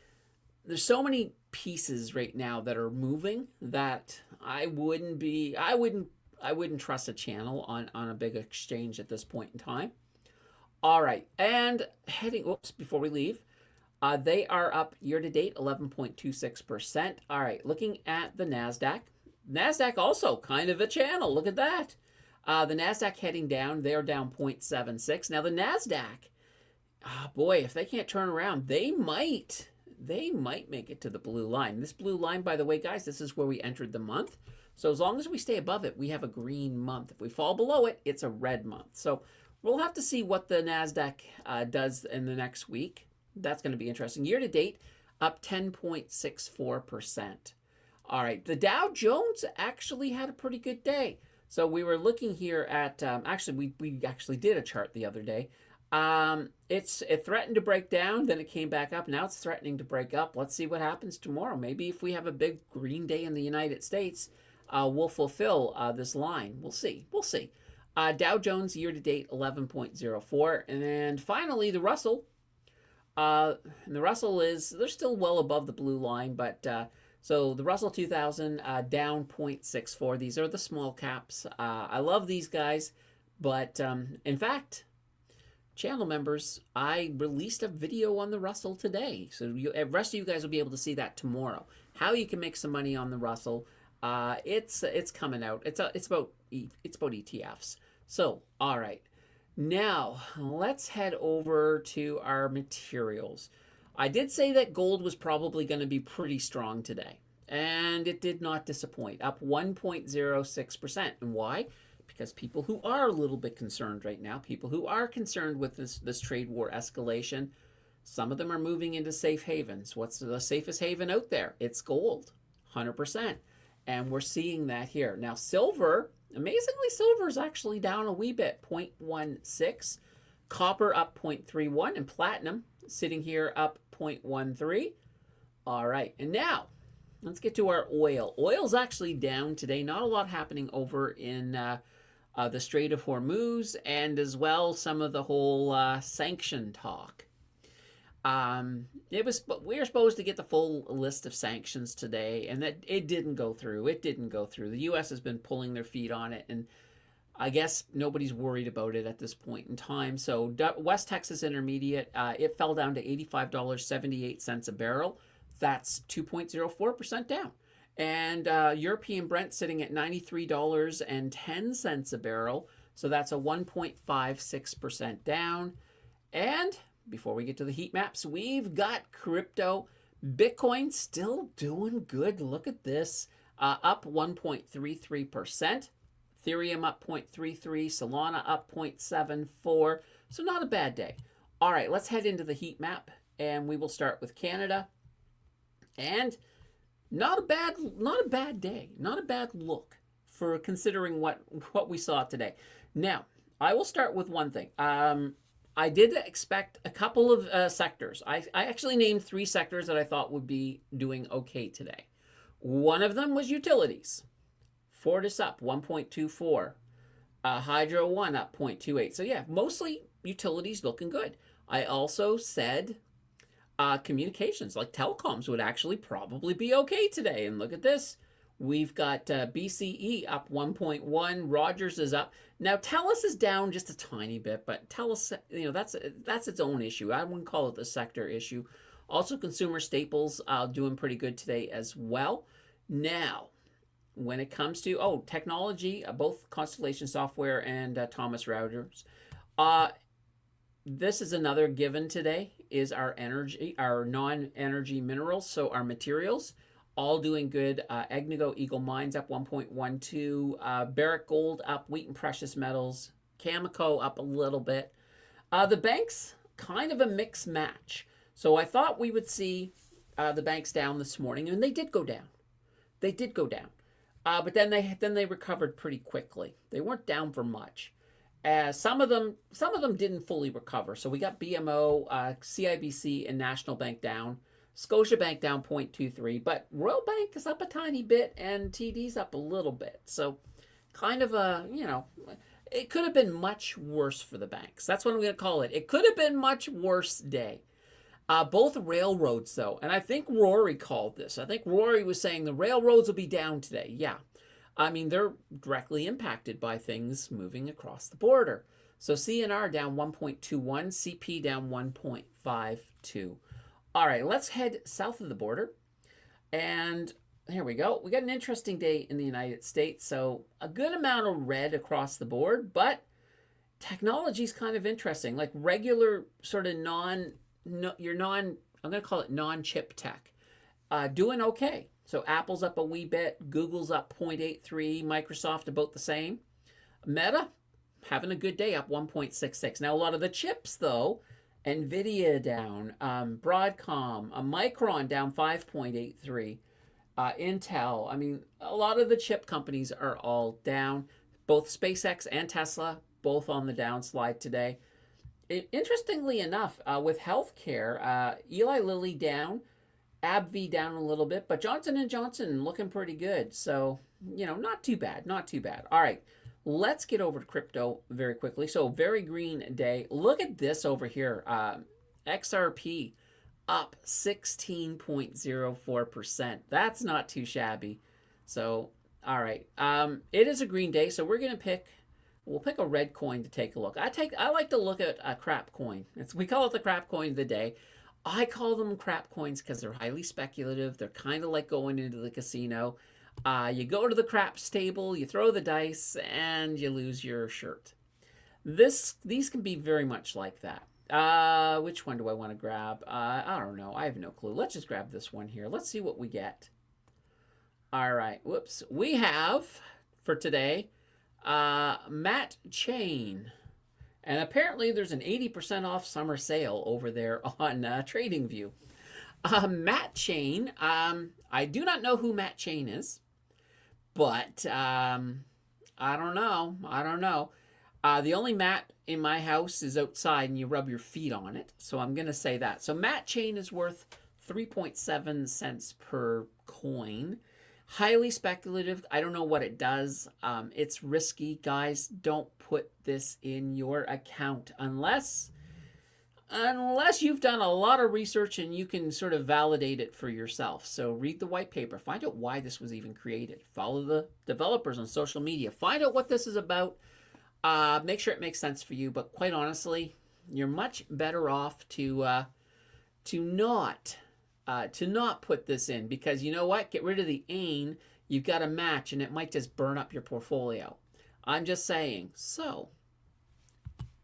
pieces right now that are moving that I wouldn't trust a channel on a big exchange at this point in time. All right, and before we leave, they are up year to date 11.26%. All right, looking at the NASDAQ. NASDAQ also kind of a channel. Look at that. The NASDAQ heading down. They're down 0.76. Now the NASDAQ, boy, if they can't turn around, they might make it to the blue line. This blue line, by the way, guys, this is where we entered the month. So as long as we stay above it, we have a green month. If we fall below it, it's a red month. So we'll have to see what the NASDAQ does in the next week. That's going to be interesting. Year to date, up 10.64%. All right, the Dow Jones actually had a pretty good day. So we were looking here at, we actually did a chart the other day. It threatened to break down, then it came back up. Now it's threatening to break up. Let's see what happens tomorrow. Maybe if we have a big green day in the United States, we'll fulfill this line. We'll see. We'll see. Dow Jones year to date 11.04, and then finally the Russell. And the Russell they're still well above the blue line, but so the Russell 2000 down 0.64. These are the small caps. I love these guys, but in fact, channel members, I released a video on the Russell today, so the rest of you guys will be able to see that tomorrow. How you can make some money on the Russell. It's coming out. It's about ETFs. So all right, now let's head over to our materials. I did say that gold was probably going to be pretty strong today, and it did not disappoint. Up 1.06%. And why? Because people who are a little bit concerned right now, people who are concerned with this trade war escalation, some of them are moving into safe havens. What's the safest haven out there? It's gold, 100%. And we're seeing that here. Now, silver, amazingly, silver is actually down a wee bit, 0.16. Copper up 0.31, and platinum sitting here up 0.13. All right, and now let's get to our oil. Oil's actually down today. Not a lot happening over in the Strait of Hormuz, and as well some of the whole sanction talk. We were supposed to get the full list of sanctions today, and that it didn't go through. It didn't go through. The U.S. has been pulling their feet on it, and I guess nobody's worried about it at this point in time. So West Texas Intermediate, it fell down to $85.78 a barrel. That's 2.04% down. And European Brent sitting at $93.10 a barrel. So that's a 1.56% down. And before we get to the heat maps, we've got crypto. Bitcoin still doing good. Look at this. Up 1.33%. Ethereum up 0.33. Solana up 0.74. So not a bad day. All right, let's head into the heat map. And we will start with Canada. And not a bad day, not a bad look for considering what we saw today. Now, I will start with one thing. I did expect a couple of sectors. I actually named 3 sectors that I thought would be doing okay today. One of them was utilities. Fortis up 1.24. Hydro One up 0.28. So yeah, mostly utilities looking good. I also said communications, like telecoms, would actually probably be okay today. And look at this. We've got BCE up 1.1. Rogers is up. Now, TELUS is down just a tiny bit, but TELUS, that's its own issue. I wouldn't call it the sector issue. Also, consumer staples doing pretty good today as well. Now, when it comes to, technology, both Constellation Software and Thomas Reuters, this is another given today, is our energy, our non-energy minerals, so our materials, all doing good. Agnico Eagle Mines up 1.12, Barrick Gold up, Wheaton Precious Metals, Cameco up a little bit. The banks, kind of a mixed match. So I thought we would see the banks down this morning, and they did go down. They did go down. But then they recovered pretty quickly. They weren't down for much. Some of them didn't fully recover. So we got BMO, CIBC, and National Bank down. Scotiabank down 0.23, but Royal Bank is up a tiny bit, and TD's up a little bit. So kind of it could have been much worse for the banks. That's what I'm going to call it. It could have been much worse day. Both railroads, though, and I think Rory called this. I think Rory was saying the railroads will be down today. Yeah. I mean, they're directly impacted by things moving across the border. So CNR down 1.21, CP down 1.52. All right, let's head south of the border. And here we go. We got an interesting day in the United States. So a good amount of red across the board, but technology is kind of interesting. Like regular sort of I'm going to call it non-chip tech, doing okay. So Apple's up a wee bit, Google's up 0.83, Microsoft about the same. Meta having a good day, up 1.66. Now a lot of the chips though, Nvidia down, Broadcom, Micron down 5.83, Intel. I mean, a lot of the chip companies are all down. Both SpaceX and Tesla, both on the downslide today. Interestingly enough, with healthcare, Eli Lilly down, AbbVie down a little bit, but Johnson and Johnson looking pretty good. So, not too bad, not too bad. All right, let's get over to crypto very quickly. So, very green day. Look at this over here. XRP up 16.04%. That's not too shabby. So, all right. It is a green day, so we'll pick a red coin to take a look. I like to look at a crap coin. We call it the crap coin of the day. I call them crap coins because they're highly speculative. They're kind of like going into the casino. You go to the craps table, you throw the dice, and you lose your shirt. These can be very much like that. Which one do I want to grab? I don't know. I have no clue. Let's just grab this one here. Let's see what we get. All right. Whoops. We have, for today, Matt Chain. And apparently there's an 80% off summer sale over there on TradingView. Matt Chain, I do not know who Matt Chain is, but I don't know. The only mat in my house is outside and you rub your feet on it. So I'm going to say that. So Matt Chain is worth 3.7 cents per coin. Highly speculative. I don't know what it does. It's risky. Guys, don't put this in your account unless you've done a lot of research and you can sort of validate it for yourself. So read the white paper. Find out why this was even created. Follow the developers on social media. Find out what this is about. Make sure it makes sense for you. But quite honestly, you're much better off to not put this in, because you know what? Get rid of the AIN. You've got a match, and it might just burn up your portfolio. I'm just saying. So,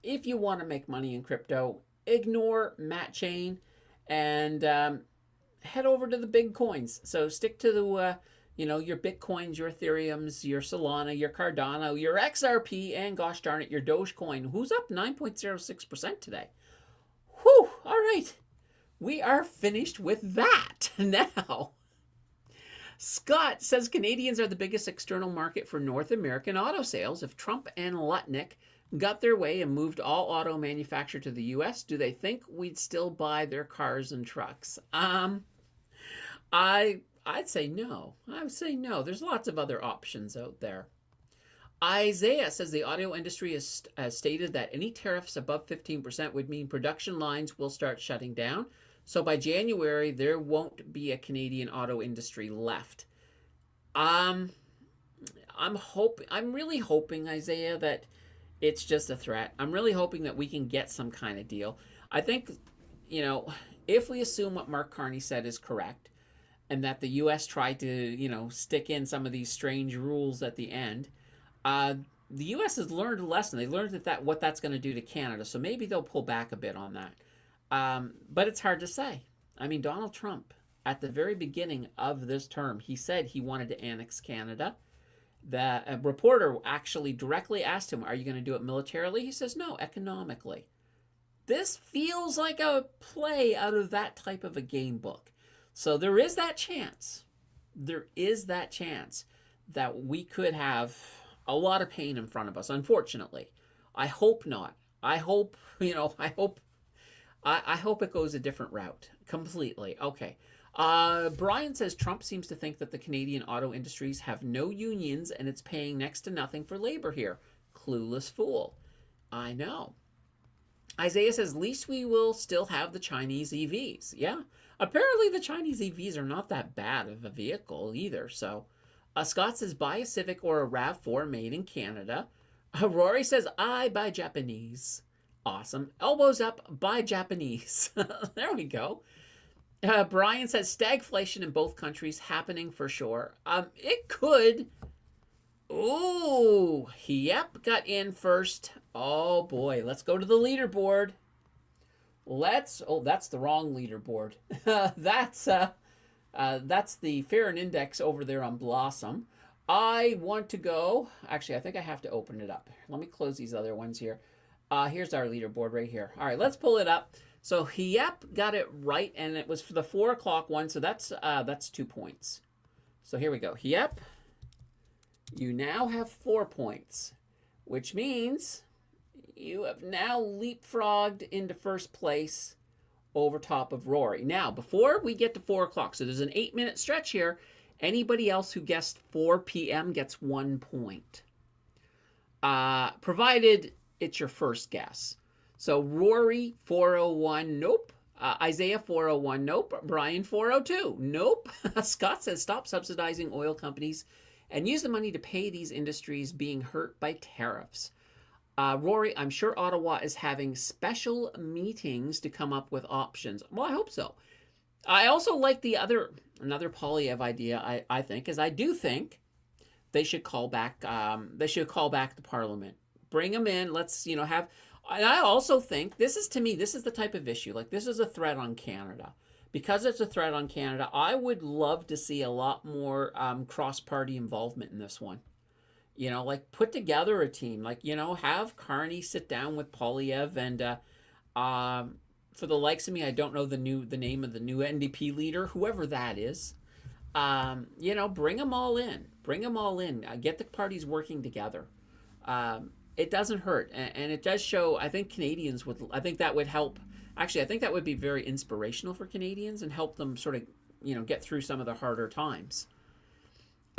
if you want to make money in crypto, ignore Matt Chain and head over to the big coins. So stick to the your Bitcoins, your Ethereums, your Solana, your Cardano, your XRP, and gosh darn it, your Dogecoin, who's up 9.06% today. Whew! All right. We are finished with that. Now, Scott says Canadians are the biggest external market for North American auto sales. If Trump and Lutnick got their way and moved all auto manufacture to the U.S., do they think we'd still buy their cars and trucks? I'd say no. I would say no. There's lots of other options out there. Isaiah says the auto industry has stated that any tariffs above 15% would mean production lines will start shutting down. So by January, there won't be a Canadian auto industry left. I'm really hoping, Isaiah, that it's just a threat. I'm really hoping that we can get some kind of deal. I think, if we assume what Mark Carney said is correct, and that the U.S. tried to, stick in some of these strange rules at the end, the U.S. has learned a lesson. They learned what that's going to do to Canada, so maybe they'll pull back a bit on that. But it's hard to say. I mean, Donald Trump, at the very beginning of this term, he said he wanted to annex Canada. A reporter actually directly asked him, are you going to do it militarily? He says, no, economically. This feels like a play out of that type of a game book. So there is that chance. There is that chance that we could have a lot of pain in front of us, unfortunately. I hope not. I hope it goes a different route completely. Okay. Brian says Trump seems to think that the Canadian auto industries have no unions and it's paying next to nothing for labor here. Clueless fool. I know. Isaiah says, at least we will still have the Chinese EVs. Yeah. Apparently the Chinese EVs are not that bad of a vehicle either. So Scott says, buy a Civic or a RAV4 made in Canada. Rory says, I buy Japanese. Awesome. Elbows up, buy Japanese. There we go. Brian says stagflation in both countries happening for sure. It could. Ooh, yep, got in first. Oh boy, let's go to the leaderboard. That's the wrong leaderboard. That's the Farron Index over there on Blossom. I want to go. Actually, I think I have to open it up. Let me close these other ones here. Here's our leaderboard right here. All right, let's pull it up. So Hiep got it right, and it was for the 4 o'clock one, so that's 2 points. So here we go. Hiep, you now have 4 points, which means you have now leapfrogged into first place over top of Rory. Now, before we get to 4 o'clock, so there's an 8-minute stretch here. Anybody else who guessed 4 p.m. gets 1 point. Provided it's your first guess. So Rory, 401, nope. Isaiah, 401, nope. Brian, 402, nope. Scott says stop subsidizing oil companies and use the money to pay these industries being hurt by tariffs. Rory, I'm sure Ottawa is having special meetings to come up with options. Well, I hope so. I also like another Polyev idea, I think, is I do think they should call back the parliament. Bring them in. Let's, have, and I also think this is the type of issue, like this is a threat on Canada. Because it's a threat on Canada, I would love to see a lot more cross-party involvement in this one. Like put together a team, like, have Carney sit down with Polyev and, for the likes of me, I don't know the name of the new NDP leader, whoever that is. Bring them all in. Get the parties working together. It doesn't hurt, and it does show. I think Canadians would. I think that would help. Actually, I think that would be very inspirational for Canadians and help them sort of, get through some of the harder times.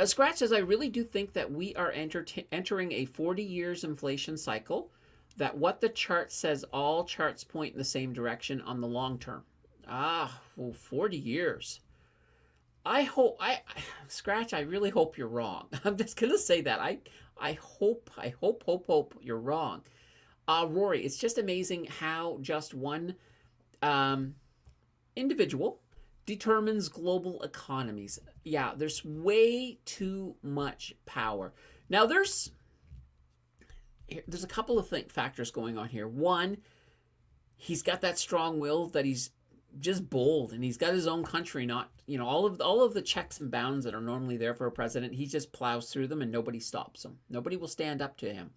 Scratch says, I really do think that we are entering a 40 years inflation cycle, that what the chart says, all charts point in the same direction on the long term. 40 years. Scratch, I really hope you're wrong. I'm just going to say that. I hope you're wrong. Rory, it's just amazing how just one individual determines global economies. Yeah, there's way too much power. Now, there's a couple of factors going on here. One, he's got that strong will that he's just bold, and he's got his own country, not, all of the checks and bounds that are normally there for a president. He just plows through them and nobody stops him. Nobody will stand up to him.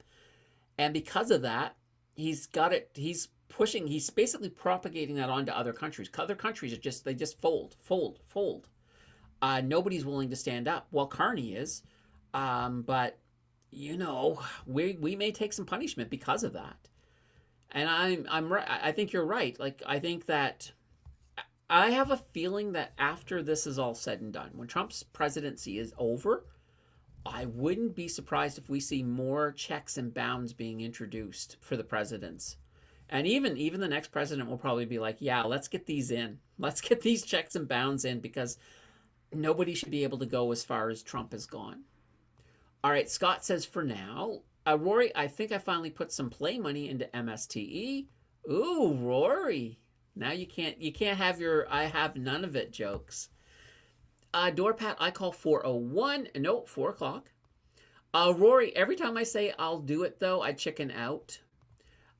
And because of that, he's basically propagating that onto other countries. Other countries they just fold. Nobody's willing to stand up. Well, Carney is, but we may take some punishment because of that. And I think you're right. Like, I think that I have a feeling that after this is all said and done, when Trump's presidency is over, I wouldn't be surprised if we see more checks and bounds being introduced for the presidents. And even the next president will probably be like, yeah, let's get these in. Let's get these checks and bounds in, because nobody should be able to go as far as Trump has gone. All right, Scott says, for now, Rory, I think I finally put some play money into MSTE. Ooh, Rory. Now you can't have your I have none of it jokes. Doorpat, I call 401. No, 4 o'clock. Rory, every time I say I'll do it, though, I chicken out.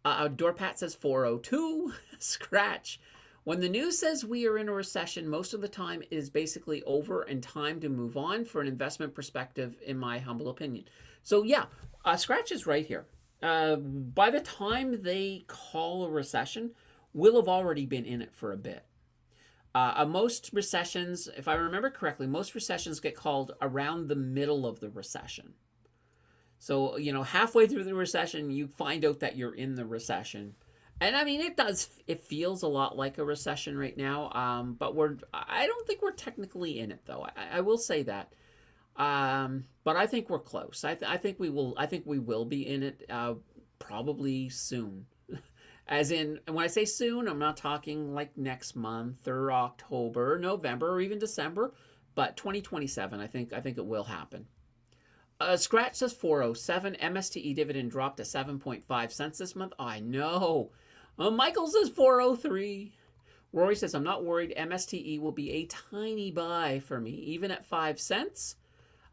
Doorpat says 402. Scratch. When the news says we are in a recession, most of the time it is basically over and time to move on for an investment perspective, in my humble opinion. So, yeah, Scratch is right here. By the time they call a recession, we'll have already been in it for a bit. Most recessions, if I remember correctly, most recessions get called around the middle of the recession. So, halfway through the recession, you find out that you're in the recession. And I mean, it feels a lot like a recession right now. But I don't think we're technically in it, though. I will say that. But I think we're close. I think we will be in it probably soon. As in, and when I say soon, I'm not talking like next month or October, November, or even December, but 2027. I think it will happen. Scratch says 407. MSTE dividend dropped to 7.5 cents this month. I know. Michael says 403. Rory says, I'm not worried. MSTE will be a tiny buy for me, even at 5 cents.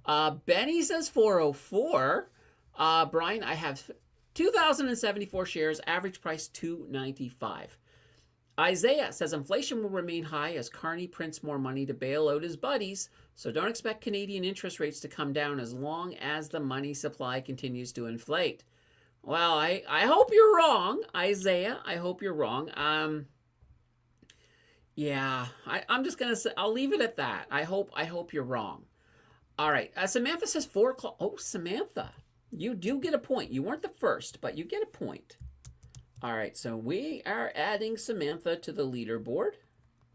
Benny says 404. Brian, I have 2,074 shares, average price $2.95. Isaiah says inflation will remain high as Carney prints more money to bail out his buddies, so don't expect Canadian interest rates to come down as long as the money supply continues to inflate. Well, I hope you're wrong, Isaiah. I hope you're wrong. Yeah, I'm just going to say, I'll leave it at that. I hope you're wrong. All right, Samantha says 4 o'clock. Oh, Samantha. You do get a point. You weren't the first, but you get a point. All right, so we are adding Samantha to the leaderboard.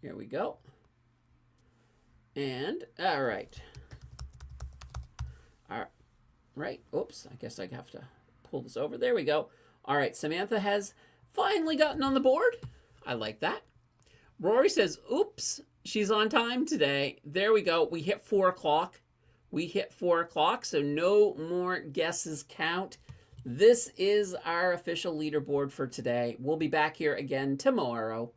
Here we go. And all right. All right. Oops, I guess I have to pull this over. There we go. All right, Samantha has finally gotten on the board. I like that. Rory says, oops, she's on time today. There we go. We hit 4 o'clock. We hit 4 o'clock, so no more guesses count. This is our official leaderboard for today. We'll be back here again tomorrow.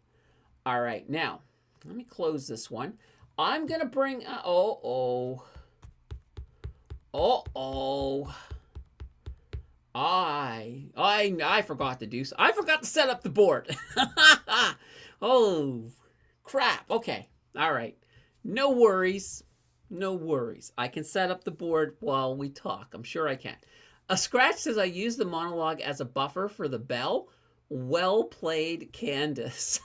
All right, now, let me close this one. I'm going to bring... Uh-oh. I forgot to do so. I forgot to set up the board. Oh, crap. Okay. All right. No worries. No worries. I can set up the board while we talk. I'm sure I can. A Scratch says I use the monologue as a buffer for the bell. Well played, Candace.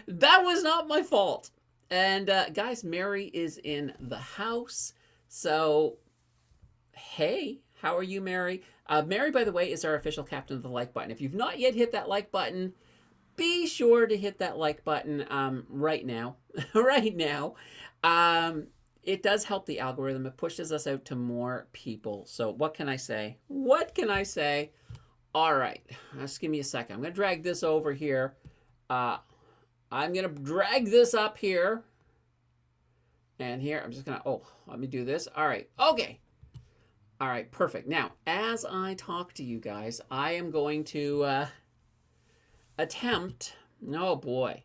That was not my fault. And guys, Mary is in the house. So, hey, how are you, Mary? Mary, by the way, is our official captain of the like button. If you've not yet hit that like button, be sure to hit that like button right now. Right now. It does help the algorithm. It pushes us out to more people. So what can I say? What can I say? All right. Just give me a second. I'm going to drag this over here. I'm going to drag this up here. And here, I'm just going to, let me do this. All right. Okay. All right. Perfect. Now, as I talk to you guys, I am going to attempt, oh boy.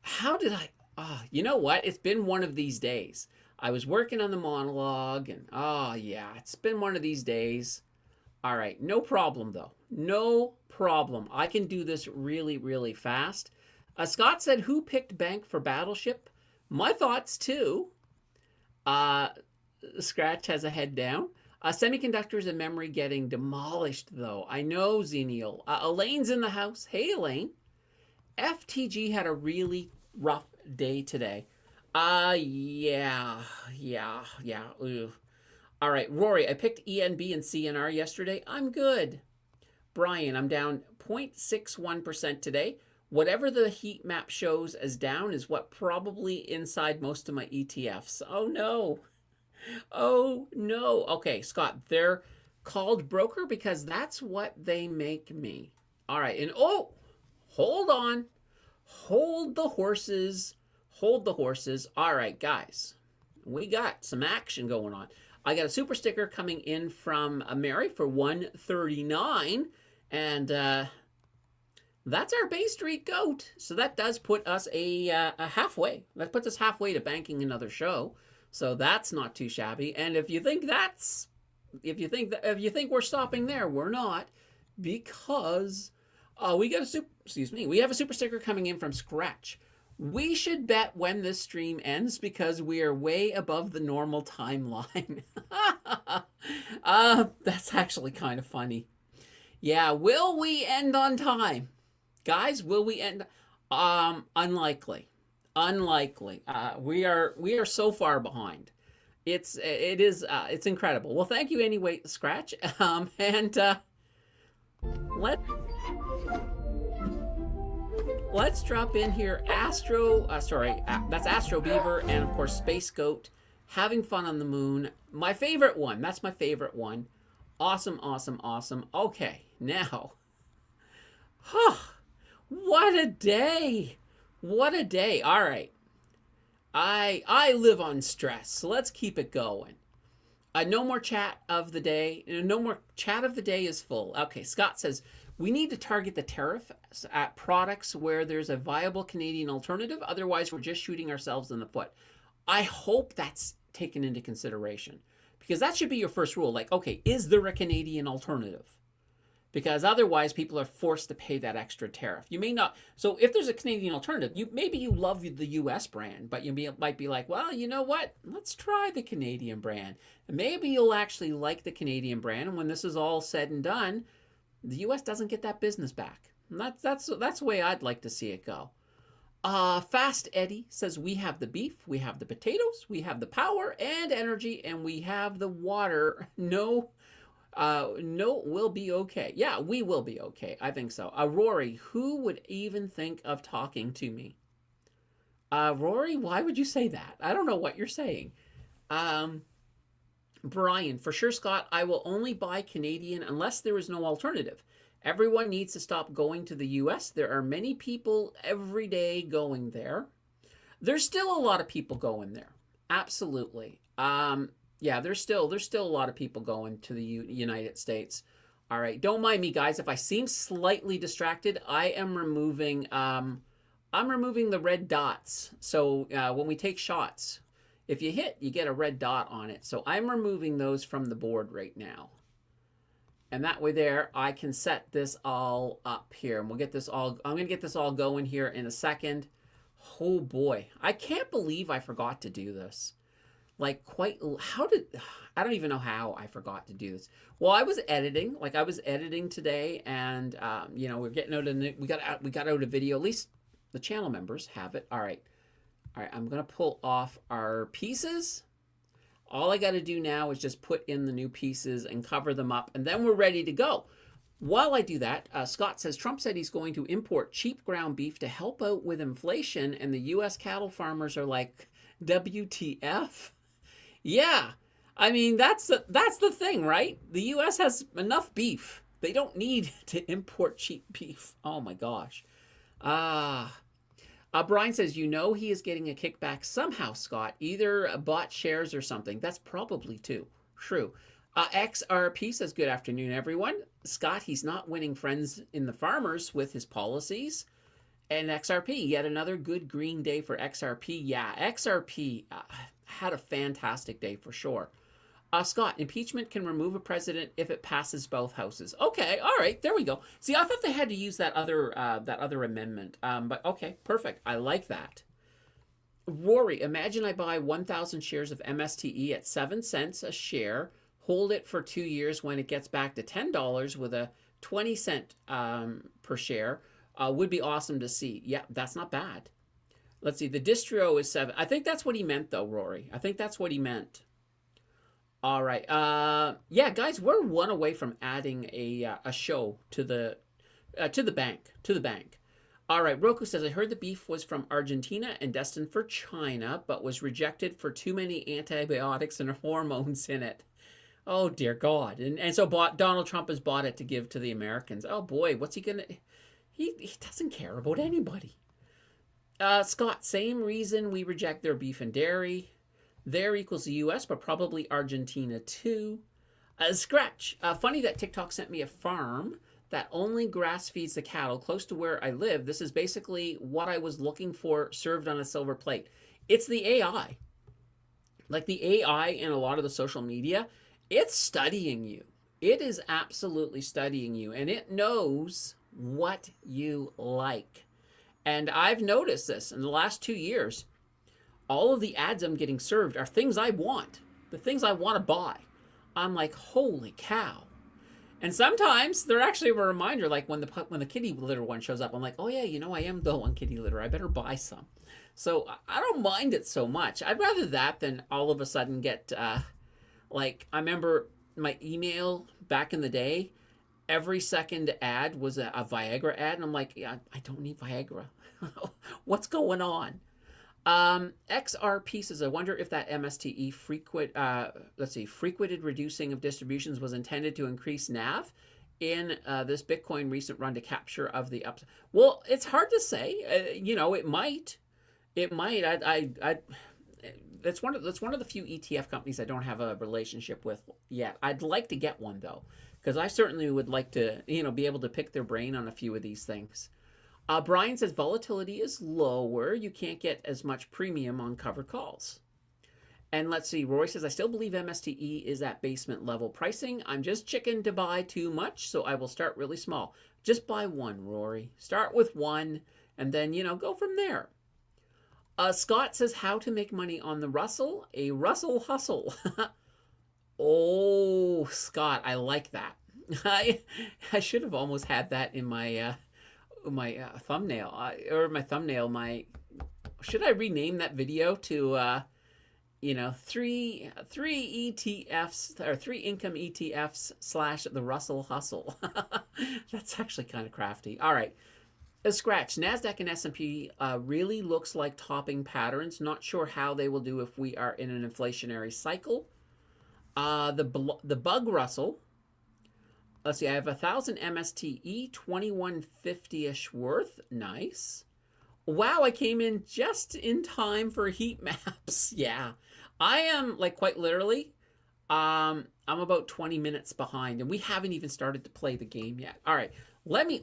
How did I, you know what? It's been one of these days. I was working on the monologue and, yeah, it's been one of these days. All right. No problem, though. No problem. I can do this really, really fast. Scott said, who picked Bank for Battleship? My thoughts, too. Scratch has a head down. Semiconductors and memory getting demolished, though. I know, Zenial. Elaine's in the house. Hey, Elaine. FTG had a really rough day today. Yeah. Ugh. All right, Rory, I picked ENB and CNR yesterday. I'm good. Brian, I'm down 0.61% today. Whatever the heat map shows as down is what probably inside most of my ETFs. Oh, no. Oh, no. Okay, Scott, they're called broker because that's what they make me. All right, and hold on. Hold the horses. Hold the horses. All right, guys, we got some action going on. I got a super sticker coming in from Mary for 139, and that's our Bay Street goat. So that does put us a halfway. That puts us halfway to banking another show. So that's not too shabby. And if you think we're stopping there, we're not, because we have a super sticker coming in from Scratch. We should bet when this stream ends because we are way above the normal timeline. That's actually kind of funny. Yeah, will we end on time? Guys, will we end? Unlikely. We are so far behind. It's incredible. Well, thank you anyway, Scratch. Let's drop in here Astro, that's Astro Beaver, and of course Space Goat, having fun on the moon. My favorite one. That's my favorite one. Awesome. Okay, now. What a day. What a day. All right. I live on stress, so let's keep it going. No more chat of the day. No more chat of the day is full. Okay, Scott says, we need to target the tariff at products where there's a viable Canadian alternative. Otherwise, we're just shooting ourselves in the foot. I hope that's taken into consideration, because that should be your first rule. Like, okay, is there a Canadian alternative? Because otherwise, people are forced to pay that extra tariff. You may not. So if there's a Canadian alternative, maybe you love the U.S. brand, but you might be like, well, you know what? Let's try the Canadian brand. And maybe you'll actually like the Canadian brand. And when this is all said and done, the U.S. doesn't get that business back. And that's the way I'd like to see it go. Fast Eddie says, we have the beef, we have the potatoes, we have the power and energy, and we have the water. No, No, we'll be okay. Yeah, we will be okay. I think so. Rory, who would even think of talking to me? Rory, why would you say that? I don't know what you're saying. Um, Brian, for sure, Scott, I will only buy Canadian unless there is no alternative. Everyone needs to stop going to the US. There are many people every day going there. There's still a lot of people going there. Absolutely. Yeah, there's still a lot of people going to the United States. All right, don't mind me, guys. If I seem slightly distracted, I'm removing the red dots. So when we take shots, if you hit, you get a red dot on it. So I'm removing those from the board right now. And that way there, I can set this all up here. And we'll get this all, I'm going to get this all going here in a second. Oh boy, I can't believe I forgot to do this. Like I don't even know how I forgot to do this. Well, I was editing today, and we're getting out we got out a video. At least the channel members have it. All right. I'm gonna pull off our pieces. All I got to do now is just put in the new pieces and cover them up, and then we're ready to go. While I do that, Scott says Trump said he's going to import cheap ground beef to help out with inflation, and the U.S. cattle farmers are like, WTF? Yeah, I mean that's the thing, right? The U.S. has enough beef; they don't need to import cheap beef. Oh my gosh. Brian says, he is getting a kickback somehow, Scott. Either bought shares or something. That's probably true. XRP says, good afternoon, everyone. Scott, he's not winning friends in the farmers with his policies. And XRP, yet another good green day for XRP. Yeah, XRP had a fantastic day for sure. Scott, impeachment can remove a president if it passes both houses. Okay, all right, there we go. See, I thought they had to use that other amendment, but okay, perfect. I like that. Rory, imagine I buy 1,000 shares of MSTE at 7 cents a share, hold it for 2 years. When it gets back to $10 with a 20-cent per share, would be awesome to see. Yeah, that's not bad. Let's see, the distro is 7. I think that's what he meant, though, Rory. I think that's what he meant. All right. Yeah, guys, we're one away from adding a show to the bank. All right. Roku says, I heard the beef was from Argentina and destined for China, but was rejected for too many antibiotics and hormones in it. Oh dear God. And so Donald Trump has bought it to give to the Americans. Oh boy, what's he gonna? He doesn't care about anybody. Scott, same reason we reject their beef and dairy. There equals the U.S., but probably Argentina too. Scratch. Funny that TikTok sent me a farm that only grass feeds the cattle close to where I live. This is basically what I was looking for served on a silver plate. It's the AI. Like the AI in a lot of the social media, it's studying you. It is absolutely studying you, and it knows what you like. And I've noticed this in the last 2 years. All of the ads I'm getting served are things I want, the things I want to buy. I'm like, holy cow. And sometimes they're actually a reminder, like when the kitty litter one shows up, I'm like, oh yeah, I am low on kitty litter. I better buy some. So I don't mind it so much. I'd rather that than all of a sudden get, like, I remember my email back in the day, every second ad was a Viagra ad. And I'm like, yeah, I don't need Viagra. What's going on? XR pieces. I wonder if that MSTE frequented reducing of distributions was intended to increase NAV in this Bitcoin recent run to capture of the ups. Well, it's hard to say. It might. It might. That's one of the few ETF companies I don't have a relationship with yet. I'd like to get one though, because I certainly would like to, be able to pick their brain on a few of these things. Brian says volatility is lower. You can't get as much premium on covered calls. And let's see, Roy says, I still believe MSTE is at basement level pricing. I'm just chicken to buy too much, so I will start really small. Just buy one, Rory. Start with one, and then, go from there. Scott says, how to make money on the Russell? A Russell hustle. Oh, Scott, I like that. I should have almost had that in my thumbnail, should I rename that video to you know, three ETFs or three income ETFs slash the Russell Hustle. That's actually kind of crafty. All right. A scratch. Nasdaq and S&P really looks like topping patterns. Not sure how they will do if we are in an inflationary cycle. The bug Russell. Let's see. I have 1,000 MSTE, 2150-ish worth. Nice. Wow, I came in just in time for heat maps. Yeah, I am like quite literally. I'm about 20 minutes behind, and we haven't even started to play the game yet. All right, let me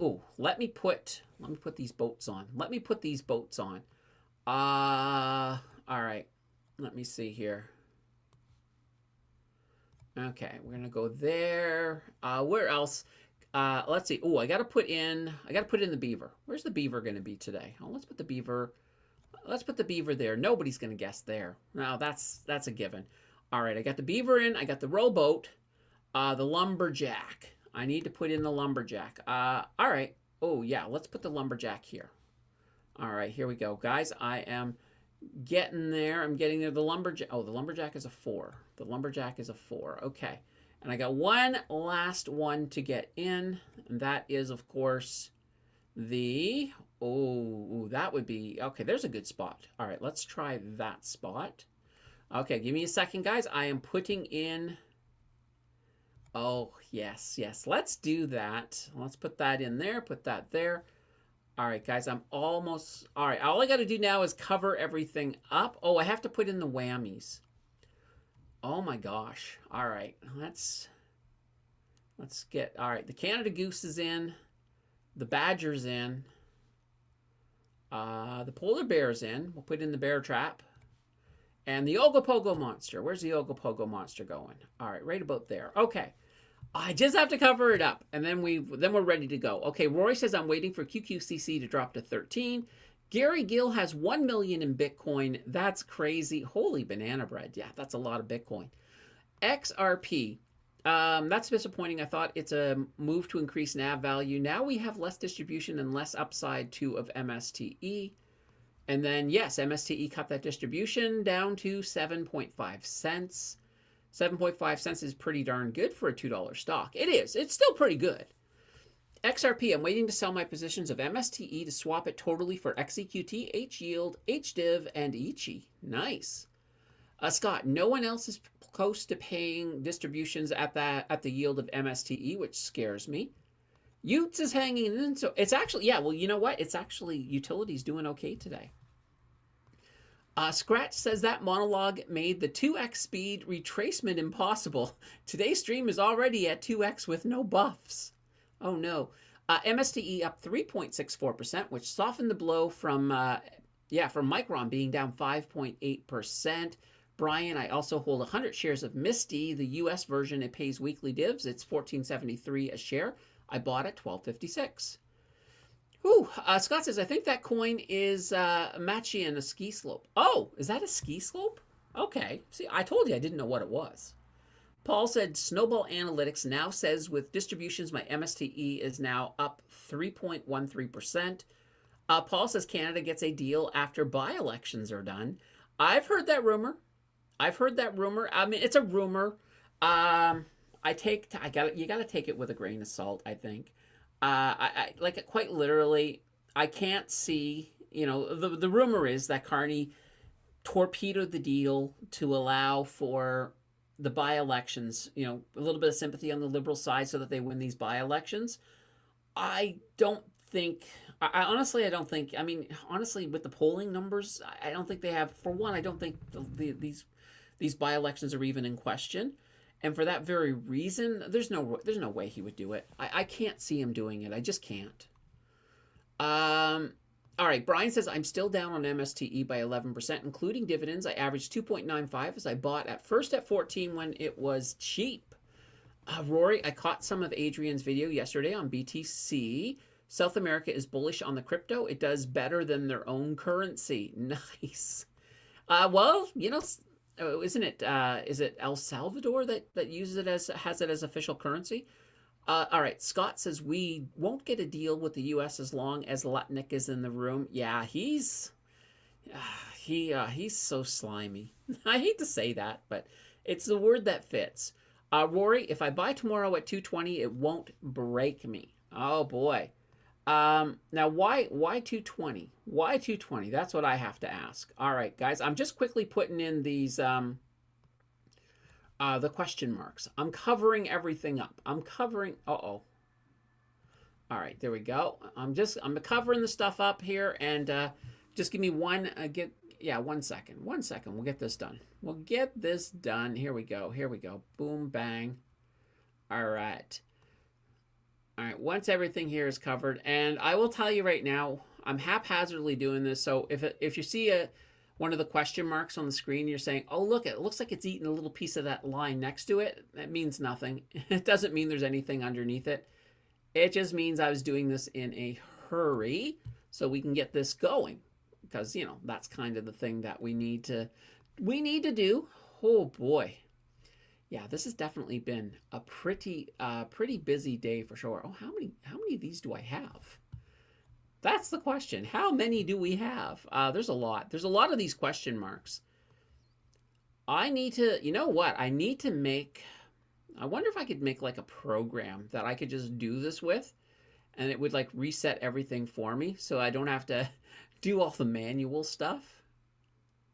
put these boats on. Let me put these boats on. All right, let me see here. Okay, we're gonna go there. Where else? Let's see. Oh, I gotta put in the beaver. Where's the beaver gonna be today? Oh, let's put the beaver. Let's put the beaver there. Nobody's gonna guess there. No, that's a given. All right, I got the beaver in. I got the rowboat. The lumberjack. I need to put in the lumberjack. All right. Oh yeah, let's put the lumberjack here. All right, here we go, guys. I am getting there. I'm getting there. The lumberjack. Oh, the lumberjack is a 4. The lumberjack is a 4. Okay. And I got one last one to get in. And that is, of course, the... Oh, that would be... Okay, there's a good spot. All right, let's try that spot. Okay, give me a second, guys. I am putting in... Oh, yes, yes. Let's do that. Let's put that in there. Put that there. All right, guys, I'm almost... All right, all I got to do now is cover everything up. Oh, I have to put in the whammies. Oh, my gosh. All right, let's get... All right, the Canada Goose is in. The Badger's in. The Polar Bear's in. We'll put in the Bear Trap. And the Ogopogo Monster. Where's the Ogopogo Monster going? All right, right about there. Okay. I just have to cover it up, and then we're ready to go. Okay, Rory says I'm waiting for QQCC to drop to 13. Gary Gill has 1 million in Bitcoin. That's crazy. Holy banana bread. Yeah, that's a lot of Bitcoin. XRP. That's disappointing. I thought it's a move to increase NAV value. Now we have less distribution and less upside too of MSTE. And then, yes, MSTE cut that distribution down to 7.5 cents. 7.5 cents is pretty darn good for a $2 stock. It is. It's still pretty good. XRP, I'm waiting to sell my positions of MSTE to swap it totally for XEQT, HYIELD, HDIV, and ICHI. Nice. Scott, no one else is close to paying distributions at the yield of MSTE, which scares me. Utes is hanging in, so it's actually, yeah, well, you know what? It's actually, utility's doing okay today. Scratch says that monologue made the 2x speed retracement impossible. Today's stream is already at 2x with no buffs. Oh no. MSTE up 3.64%, which softened the blow from Micron being down 5.8%. Brian, I also hold 100 shares of Misty, the US version. It pays weekly divs. It's $14.73 a share. I bought at $12.56. Ooh, Scott says, I think that coin is matchy and a ski slope. Oh, is that a ski slope? Okay. See, I told you I didn't know what it was. Paul said, Snowball Analytics now says with distributions, my MSTE is now up 3.13%. Paul says Canada gets a deal after by-elections are done. I've heard that rumor. I mean, it's a rumor. You got to take it with a grain of salt, I think. I like it quite literally. I can't see, the rumor is that Carney torpedoed the deal to allow for the by-elections, a little bit of sympathy on the Liberal side so that they win these by-elections. I don't think, honestly, with the polling numbers, I don't think they have, for one, I don't think these by-elections are even in question. And for that very reason, there's no way he would do it. I can't see him doing it. I just can't. All right, Brian says, I'm still down on MSTE by 11%, including dividends. I averaged 2.95 as I bought at first at 14 when it was cheap. Rory, I caught some of Adrian's video yesterday on BTC. South America is bullish on the crypto. It does better than their own currency. Nice. Well, isn't it? Is it El Salvador that has it as official currency? All right. Scott says we won't get a deal with the U.S. as long as Lutnick is in the room. Yeah, he's He's so slimy. I hate to say that, but it's the word that fits. Rory, if I buy tomorrow at 220, it won't break me. Oh boy. Now why 220? Why 220? That's what I have to ask. All right, guys, I'm just quickly putting in these the question marks. I'm covering everything up. I'm covering. Uh-oh. All right, there we go. I'm covering the stuff up here, and just give me one. 1 second. 1 second. We'll get this done. We'll get this done. Here we go. Here we go. Boom, bang. All right. All right. Once everything here is covered, and I will tell you right now, I'm haphazardly doing this. So if you see one of the question marks on the screen, you're saying, "Oh, look! It looks like it's eating a little piece of that line next to it." That means nothing. It doesn't mean there's anything underneath it. It just means I was doing this in a hurry so we can get this going, because that's kind of the thing that we need to do. Oh boy, yeah, this has definitely been a pretty busy day for sure. Oh, how many of these do I have? That's the question. How many do we have? There's a lot. There's a lot of these question marks. I need to, you know what? I need to make. I wonder if I could make like a program that I could just do this with, and it would like reset everything for me, so I don't have to do all the manual stuff.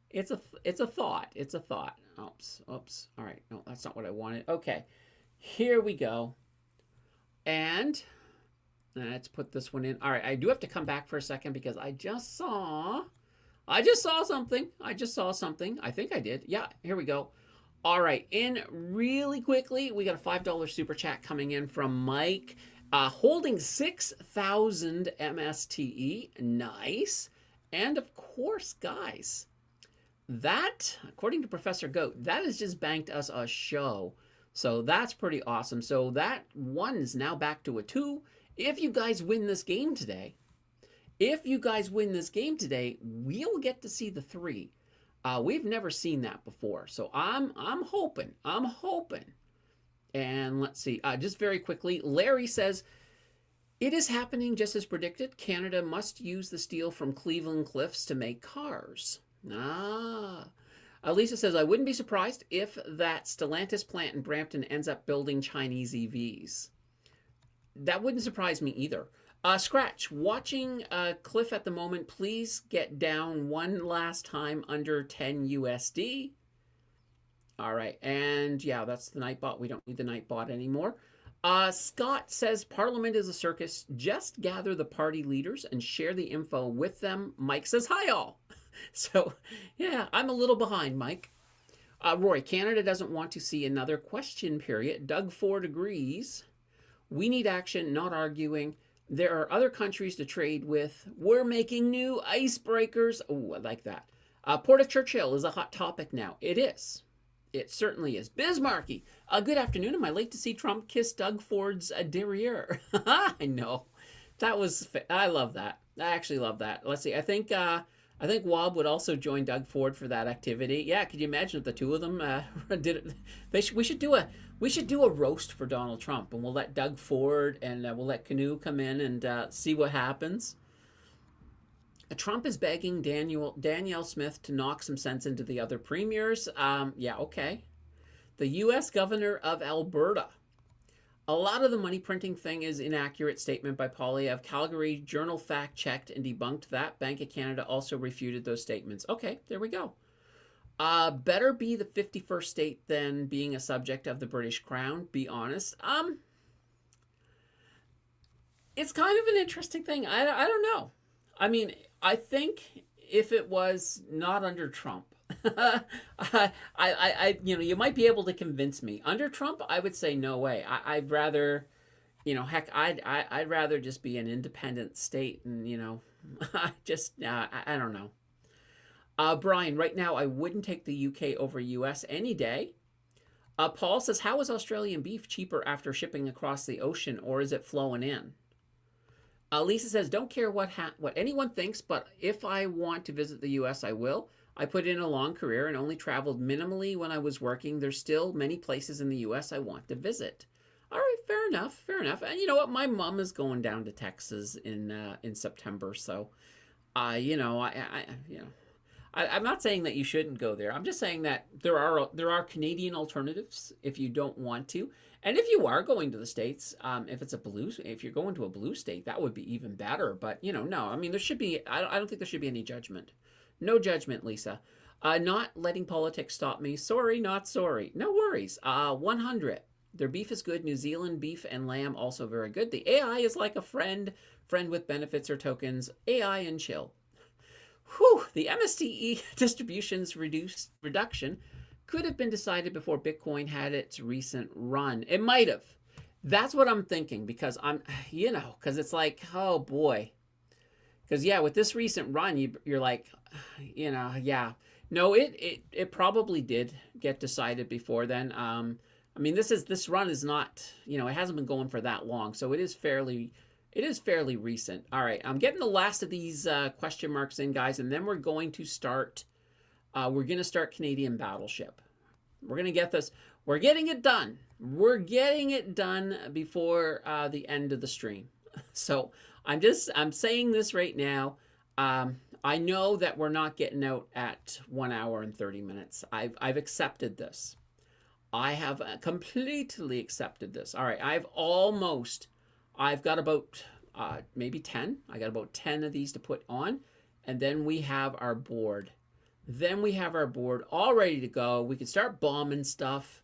It's a thought. It's a thought. Oops. All right. No, that's not what I wanted. Okay. Here we go. And let's put this one in. All right. I do have to come back for a second because I just saw something. I think I did. Yeah. Here we go. All right. In really quickly, we got a $5 super chat coming in from Mike, holding 6,000 MSTE. Nice. And of course, guys, that, according to Professor Goat, that has just banked us a show. So that's pretty awesome. So that 1 is now back to a 2. If you guys win this game today, we'll get to see the 3. We've never seen that before. So I'm hoping. And let's see, just very quickly, Larry says, it is happening just as predicted. Canada must use the steel from Cleveland Cliffs to make cars. Lisa says, I wouldn't be surprised if that Stellantis plant in Brampton ends up building Chinese EVs. That wouldn't surprise me either. Scratch, watching Cliff at the moment, please get down one last time under 10 USD. All right, and yeah, that's the Nightbot. We don't need the Nightbot anymore. Scott says, Parliament is a circus. Just gather the party leaders and share the info with them. Mike says, hi all. So, yeah, I'm a little behind, Mike. Roy, Canada doesn't want to see another question period. Doug Ford agrees. We need action, not arguing. There are other countries to trade with. We're making new icebreakers. Oh, I like that. Port of Churchill is a hot topic now. It is. It certainly is. Bismarcky, good afternoon. Am I late to see Trump kiss Doug Ford's derriere? I know. I love that. I actually love that. Let's see. I think Wob would also join Doug Ford for that activity. Yeah, could you imagine if the two of them did it? We should do a roast for Donald Trump, and we'll let Doug Ford and we'll let Canoe come in and see what happens. Trump is begging Danielle Smith to knock some sense into the other premiers. Yeah, okay. The U.S. governor of Alberta. A lot of the money printing thing is inaccurate statement by Poilievre. Calgary Journal fact-checked and debunked that. Bank of Canada also refuted those statements. Okay, there we go. Better be the 51st state than being a subject of the British Crown, be honest. It's kind of an interesting thing. I don't know. I mean, I think if it was not under Trump, you might be able to convince me. Under Trump, I would say no way. I'd rather, heck, I'd rather just be an independent state, and I don't know. Brian, right now I wouldn't take the UK over US any day. Paul says, how is Australian beef cheaper after shipping across the ocean, or is it flowing in? Lisa says, don't care what anyone thinks, but if I want to visit the U.S., I will. I put in a long career and only traveled minimally when I was working. There's still many places in the U.S. I want to visit. All right, fair enough. And you know what? My mom is going down to Texas in September, so I'm not saying that you shouldn't go there. I'm just saying that there are Canadian alternatives if you don't want to, and if you are going to the states, if you're going to a blue state, that would be even better. But no. I mean, there should be. I don't think there should be any judgment. No judgment, Lisa. Not letting politics stop me. Sorry, not sorry. No worries. 100. Their beef is good. New Zealand beef and lamb also very good. The AI is like a friend with benefits or tokens. AI and chill. Whew, the MSTE distributions reduction could have been decided before Bitcoin had its recent run. It might have. That's what I'm thinking because because it's like, oh boy. Because yeah, with this recent run, you're like, yeah. No, it probably did get decided before then. I mean, this run is not, it hasn't been going for that long, so it is fairly recent. All right, I'm getting the last of these question marks in, guys, and then we're going to start. We're going to start Canadian Battleship. We're going to get this. We're getting it done. We're getting it done before the end of the stream. So I'm saying this right now. I know that we're not getting out at 1 hour and 30 minutes. I've accepted this. I have completely accepted this. All right, I've got about maybe 10. I got about 10 of these to put on. And then we have our board. All ready to go. We can start bombing stuff.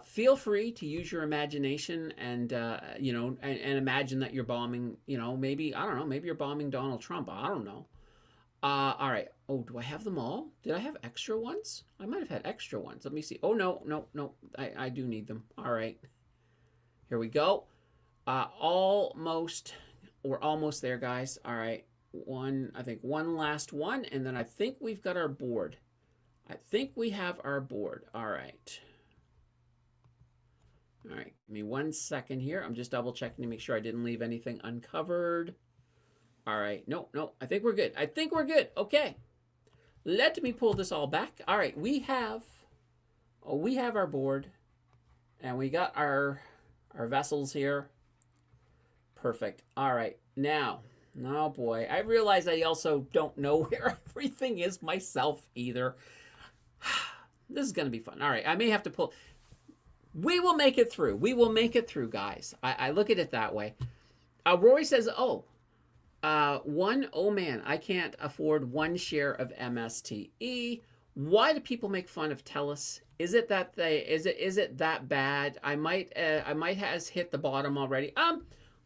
Feel free to use your imagination and imagine that you're bombing, maybe, I don't know, maybe you're bombing Donald Trump. I don't know. All right. Oh, do I have them all? Did I have extra ones? I might have had extra ones. Let me see. Oh, no. I do need them. All right. Here we go. We're almost there, guys. All right. I think one last one, and then I think we've got our board. I think we have our board. All right. All right. Give me 1 second here. I'm just double checking to make sure I didn't leave anything uncovered. All right. No. I think we're good. Okay. Let me pull this all back. All right. We have our board, and we got our vessels here. Perfect. All right. Now, oh boy, I realize I also don't know where everything is myself either. This is going to be fun. All right. I may have to pull. We will make it through. Guys. I look at it that way. Rory says, oh man, I can't afford 1 share of MSTE. Why do people make fun of TELUS? Is it that bad? I might has hit the bottom already. I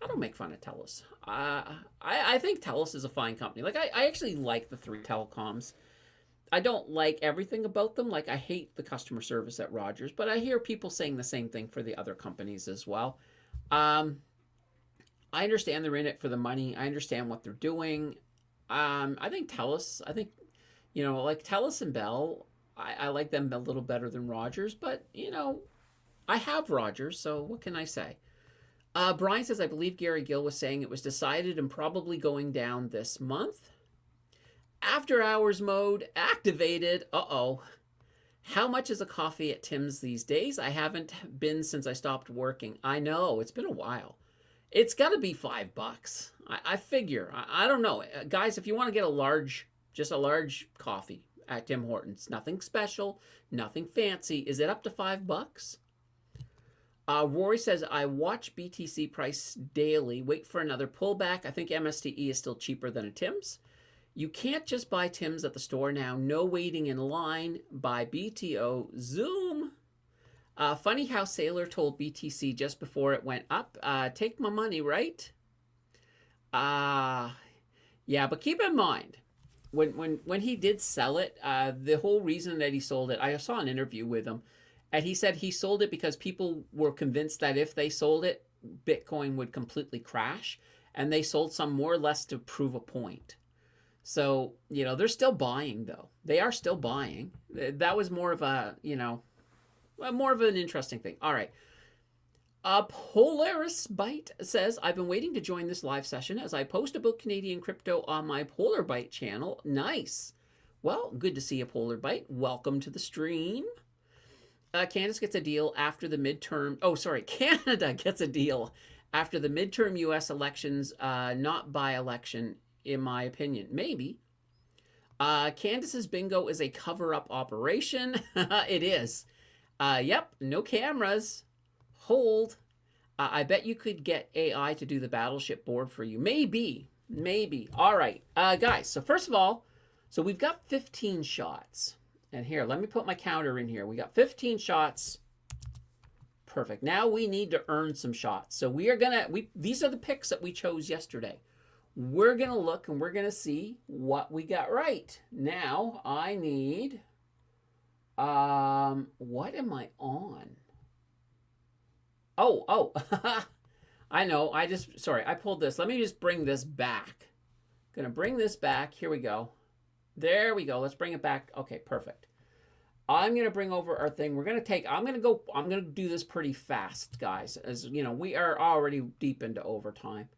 don't make fun of TELUS. I think TELUS is a fine company. Like I actually like the 3 telecoms. I don't like everything about them. Like I hate the customer service at Rogers, but I hear people saying the same thing for the other companies as well. I understand they're in it for the money. I understand what they're doing. I think TELUS, like TELUS and Bell, I like them a little better than Rogers, but, I have Rogers, so what can I say? Brian says, I believe Gary Gill was saying it was decided and probably going down this month. After hours mode activated. Uh-oh. How much is a coffee at Tim's these days? I haven't been since I stopped working. I know, it's been a while. It's got to be $5. I figure. I don't know. Guys, if you want to get just a large coffee at Tim Hortons, nothing special, nothing fancy. Is it up to $5? Rory says, I watch BTC price daily. Wait for another pullback. I think MSTE is still cheaper than a Tim's. You can't just buy Tim's at the store now. No waiting in line. Buy BTO. Zoom. Funny how Saylor told BTC just before it went up, take my money, right? Yeah, but keep in mind, when he did sell it, the whole reason that he sold it, I saw an interview with him, and he said he sold it because people were convinced that if they sold it, Bitcoin would completely crash, and they sold some more or less to prove a point. So, they're still buying, though. They are still buying. That was more of more of an interesting thing. All right. Polaris Byte says, I've been waiting to join this live session as I post about Canadian crypto on my Polar Byte channel. Nice. Well, good to see you, Polar Byte. Welcome to the stream. Candace gets a deal after the midterm. Oh, sorry. Canada gets a deal after the midterm U.S. elections, not by election, in my opinion. Maybe. Candace's bingo is a cover-up operation. It is. Yep, no cameras. Hold. I bet you could get AI to do the battleship board for you. Maybe. Maybe. All right. Guys, so first of all, so we've got 15 shots. And here, let me put my counter in here. We got 15 shots. Perfect. Now we need to earn some shots. So we are going to, these are the picks that we chose yesterday. We're going to look and we're going to see what we got right. Now I need, what am I on? Oh, I know. Sorry, I pulled this. Let me just bring this back. Gonna bring this back. Here we go. There we go. Let's bring it back. Okay, perfect. I'm gonna bring over our thing. I'm gonna do this pretty fast, guys. As you know, we are already deep into overtime.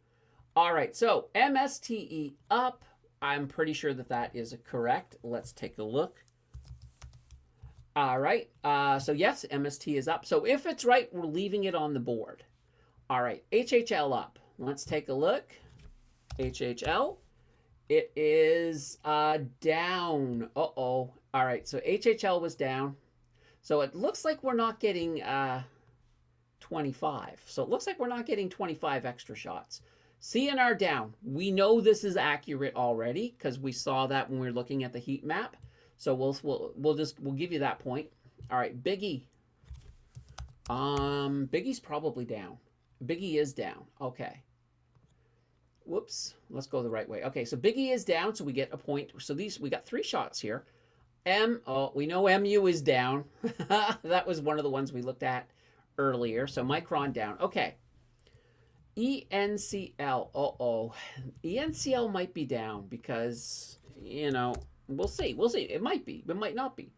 All right, so MSTE up. I'm pretty sure that is correct. Let's take a look. All right, so yes, MST is up. So if it's right, we're leaving it on the board. All right, HHL up. Let's take a look. HHL, it is down. Uh-oh. All right, so HHL was down. So it looks like we're not getting 25. So it looks like we're not getting 25 extra shots. CNR down. We know this is accurate already because we saw that when we were looking at the heat map. So we'll give you that point. All right, Biggie. Biggie's probably down. Biggie is down. Okay. Whoops. Let's go the right way. Okay, so Biggie is down, so we get a point. So we got 3 shots here. We know MU is down. That was one of the ones we looked at earlier. So Micron down. Okay. ENCL. ENCL might be down because, you know, we'll see. We'll see. It might be. It might not be.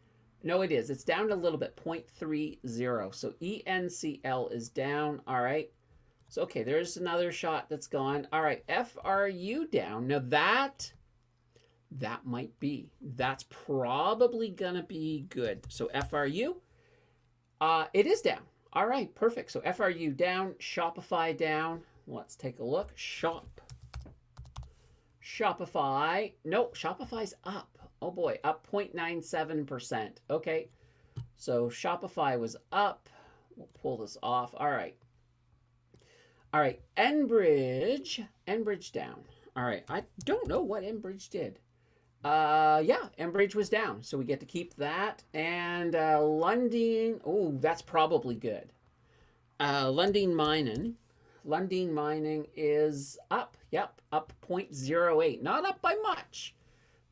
No, it is. It's down a little bit. 0.30. So ENCL is down. All right. So, okay, there's another shot that's gone. All right. FRU down. Now, that might be. That's probably going to be good. So, FRU, it is down. All right. Perfect. So, FRU down. Shopify down. Let's take a look. Shopify. No, Shopify's up. Oh boy, up 0.97%. Okay, so Shopify was up. We'll pull this off. All right. Enbridge down. All right, I don't know what Enbridge did. Yeah, Enbridge was down, so we get to keep that. And Lundin, oh, that's probably good. Lundin Mining is up. Yep, up 0.08. Not up by much,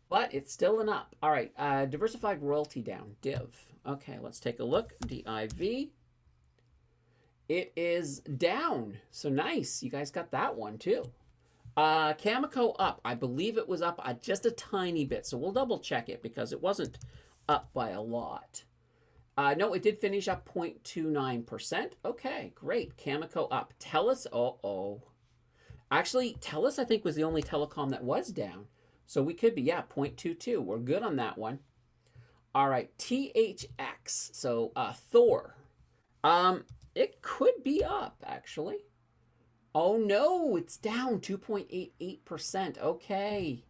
but it's still an up. All right, diversified royalty down. Div. Okay, let's take a look. DIV. It is down. So nice. You guys got that one too. Cameco up. I believe it was up just a tiny bit. So we'll double check it because it wasn't up by a lot. No, it did finish up 0.29%. Okay, great. Cameco up. TELUS, actually, TELUS, I think, was the only telecom that was down. So we could be, 0.22. We're good on that one. All right, THX. So Thor. It could be up, actually. Oh, no, it's down 2.88%. Okay.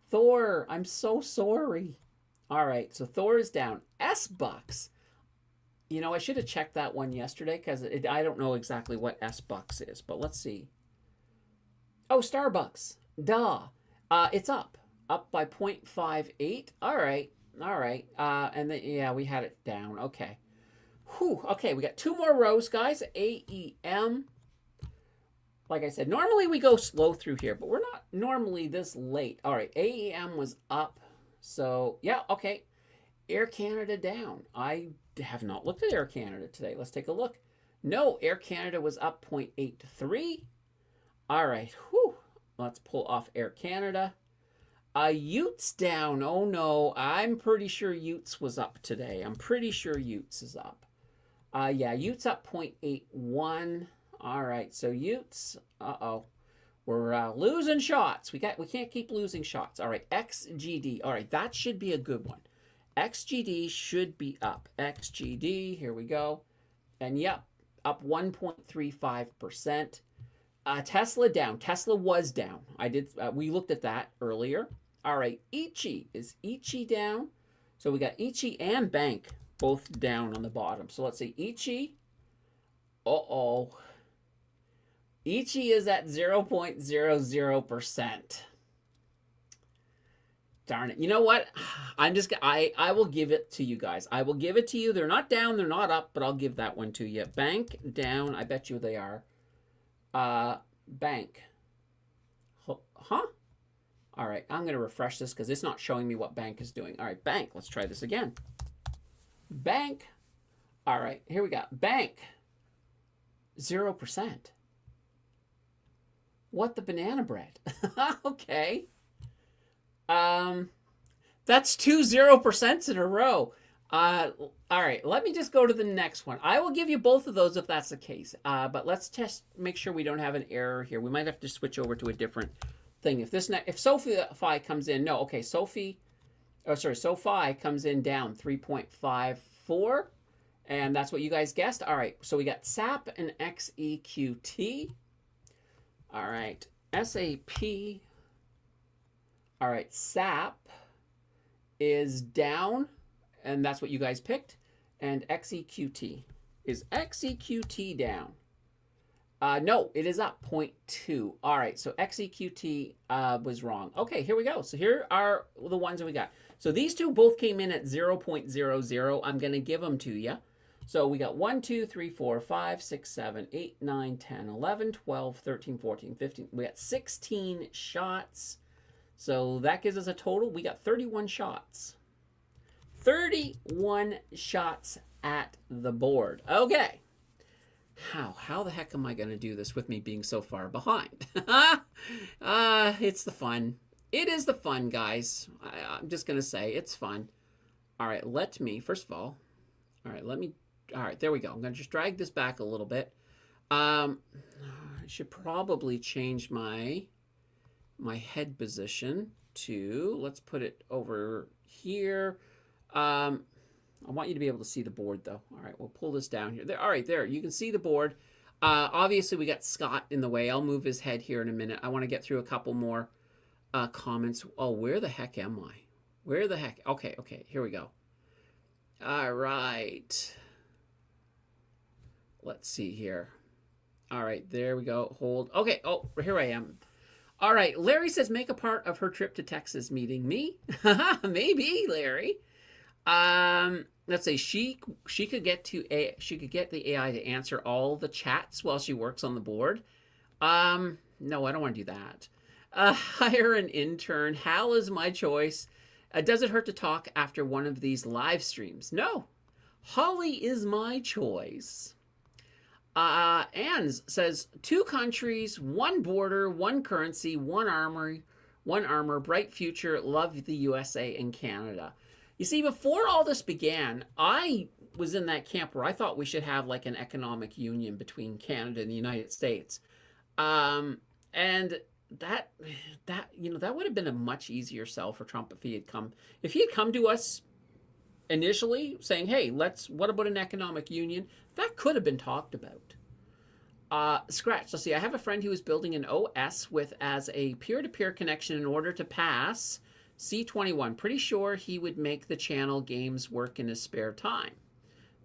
Thor, I'm so sorry. All right, so Thor is down. S-Bucks. You know, I should have checked that one yesterday because I don't know exactly what S-Bucks is, but let's see. Oh, Starbucks. Duh. It's up by 0.58. All right. And then, we had it down. Okay. Whew. Okay, we got 2 more rows, guys. AEM. Like I said, normally we go slow through here, but we're not normally this late. All right, AEM was up. So, okay. Air Canada down. I have not looked at Air Canada today. Let's take a look. No, Air Canada was up 0.83. All right. Whew. Let's pull off Air Canada. Utes down. Oh, no. I'm pretty sure Utes was up today. I'm pretty sure Utes is up. Utes up 0.81. All right. So Utes. We're losing shots. We can't keep losing shots. All right. XGD. All right. That should be a good one. XGD should be up. XGD. Here we go. And yep, up 1.35%. Tesla down. Tesla was down. We looked at that earlier. All right, Ichi. Is Ichi down? So we got Ichi and Bank both down on the bottom. So let's see, Ichi. Uh-oh. Ichi is at 0.00%. Darn it. You know what? I will give it to you guys. I will give it to you. They're not down, they're not up, but I'll give that one to you. Bank down. I bet you they are. Bank. Huh? All right, I'm going to refresh this because it's not showing me what Bank is doing. All right, Bank. Let's try this again. Bank. All right, here we go. Bank. 0%. What the banana bread? Okay. That's 2 0% in a row. All right, let me just go to the next one. I will give you both of those if that's the case. But let's just make sure we don't have an error here. We might have to switch over to a different thing. If Sophie comes in, no, okay, Sophie comes in down 3.54, and that's what you guys guessed. All right, so we got SAP and XEQT. All right, SAP. All right, SAP is down, and that's what you guys picked. And XEQT. Is XEQT down? No, it is up 0.2. All right, so XEQT was wrong. Okay, here we go. So here are the ones that we got. So these two both came in at 0.00. I'm going to give them to you. So we got 1, 2, 3, 4, 5, 6, 7, 8, 9, 10, 11, 12, 13, 14, 15. We got 16 shots. So that gives us a total. We got 31 shots. 31 shots at the board. Okay. How the heck am I going to do this with me being so far behind? It's the fun. It is the fun, guys. I'm just going to say it's fun. All right, first of all, all right, there we go. I'm going to just drag this back a little bit. I should probably change my head position to, let's put it over here. I want you to be able to see the board, though. All right, we'll pull this down here. There, all right, there. You can see the board. Obviously, we got Scott in the way. I'll move his head here in a minute. I want to get through a couple more comments. Oh, where the heck am I? Where the heck? Okay, here we go. All right. Let's see here. All right, there we go. Hold. Okay, oh, here I am. All right, Larry says make a part of her trip to Texas meeting me. Maybe, Larry. Let's say she could get the AI to answer all the chats while she works on the board. No, I don't want to do that. Hire an intern. Hal is my choice. Does it hurt to talk after one of these live streams? No. Holly is my choice. Anne says 2 countries, 1 border, 1 currency, 1 armor, bright future, love the USA and Canada. You see, before all this began, I was in that camp where I thought we should have like an economic union between Canada and the United States. And that would have been a much easier sell for Trump if he had come to us initially saying, hey, what about an economic union? That could have been talked about. Scratch, let's see, I have a friend who is building an OS as a peer-to-peer connection in order to pass C21. Pretty sure he would make the channel games work in his spare time.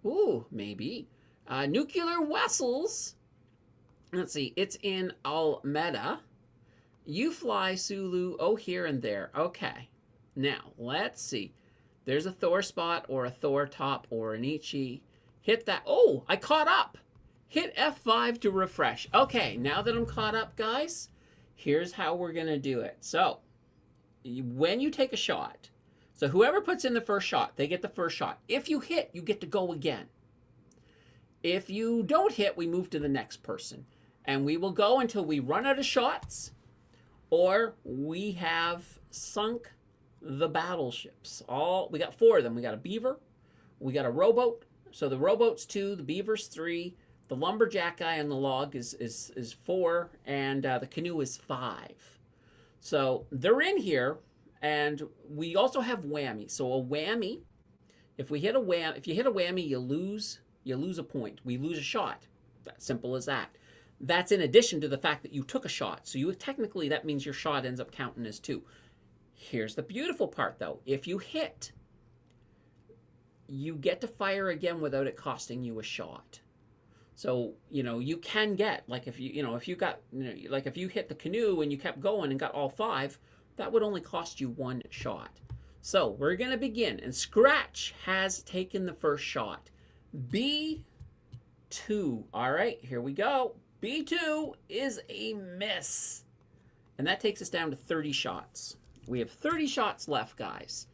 Ooh, maybe. Nuclear Vessels. Let's see, it's in Almeda. You fly, Sulu. Oh, here and there. Okay. Now, let's see. There's a Thor spot or a Thor top or an Ichi. Hit that. Oh, I caught up. Hit F5 to refresh. Okay, now that I'm caught up, guys, here's how we're going to do it. So, when you take a shot, so whoever puts in the first shot, they get the first shot. If you hit, you get to go again. If you don't hit, we move to the next person. And we will go until we run out of shots or we have sunk the battleships. We got 4 of them. We got a beaver, we got a rowboat. So the rowboat's 2, the beaver's 3, the lumberjack guy on the log is 4, and the canoe is 5. So they're in here, and we also have whammy. So a whammy, if you hit a whammy, you lose a point. We lose a shot. That simple as that. That's in addition to the fact that you took a shot. So technically that means your shot ends up counting as 2. Here's the beautiful part, though. If you hit, you get to fire again without it costing you a shot. So, you can get, like if if you got, like if you hit the canoe and you kept going and got all 5, that would only cost you 1 shot. So we're going to begin. And Scratch has taken the first shot. B2. All right, here we go. B2 is a miss. And that takes us down to 30 shots. We have 30 shots left, guys.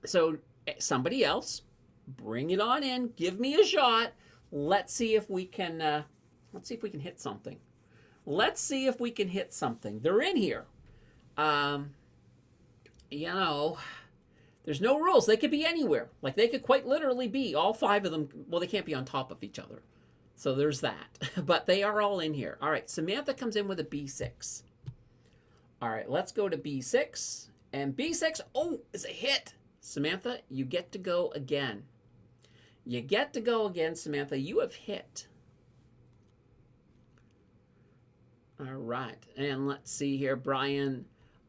So somebody else, bring it on in. Give me a shot. Let's see if we can hit something. Let's see if we can hit something. They're in here. There's no rules. They could be anywhere. Like they could quite literally be all 5 of them. Well, they can't be on top of each other. So there's that. But they are all in here. All right, Samantha comes in with a B6. All right, let's go to B6. And B6, is a hit. Samantha, you get to go again. You get to go again, Samantha. You have hit. All right, and let's see here, Brian.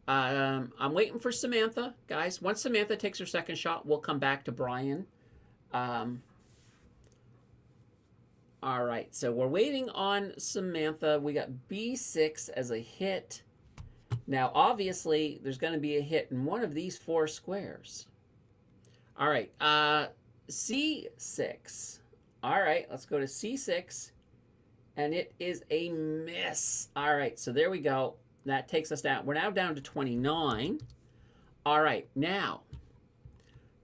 I'm waiting for Samantha, guys. Once Samantha takes her second shot, we'll come back to Brian. All right, so we're waiting on Samantha. We got B6 as a hit. Now, obviously, there's going to be a hit in one of these 4 squares. All right, C6. All right, let's go to C6. And it is a miss. All right, so there we go. That takes us down. We're now down to 29. All right, now,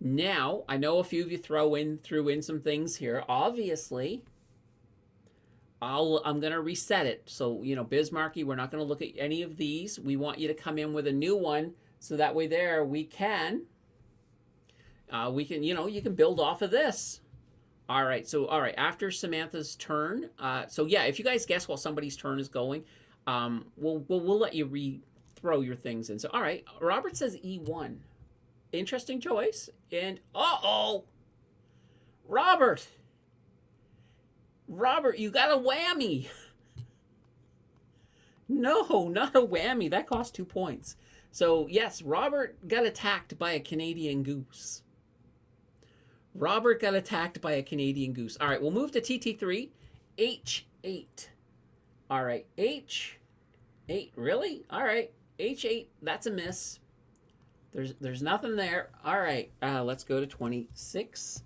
I know a few of you threw in some things here. Obviously, I'm going to reset it. So, Bismarcky, we're not going to look at any of these. We want you to come in with a new one. So that way there we can, you can build off of this. All right, after Samantha's turn, so yeah, if you guys guess while somebody's turn is going, we'll let you throw your things in. So, all right, Robert says E1. Interesting choice. And, Robert, you got a whammy. No, not a whammy. That cost 2 points. So, yes, Robert got attacked by a Canadian goose. Robert got attacked by a Canadian goose. All right, we'll move to TT3. H8. All right, H8. Really? All right, H8. That's a miss. There's nothing there. All right, let's go to 26.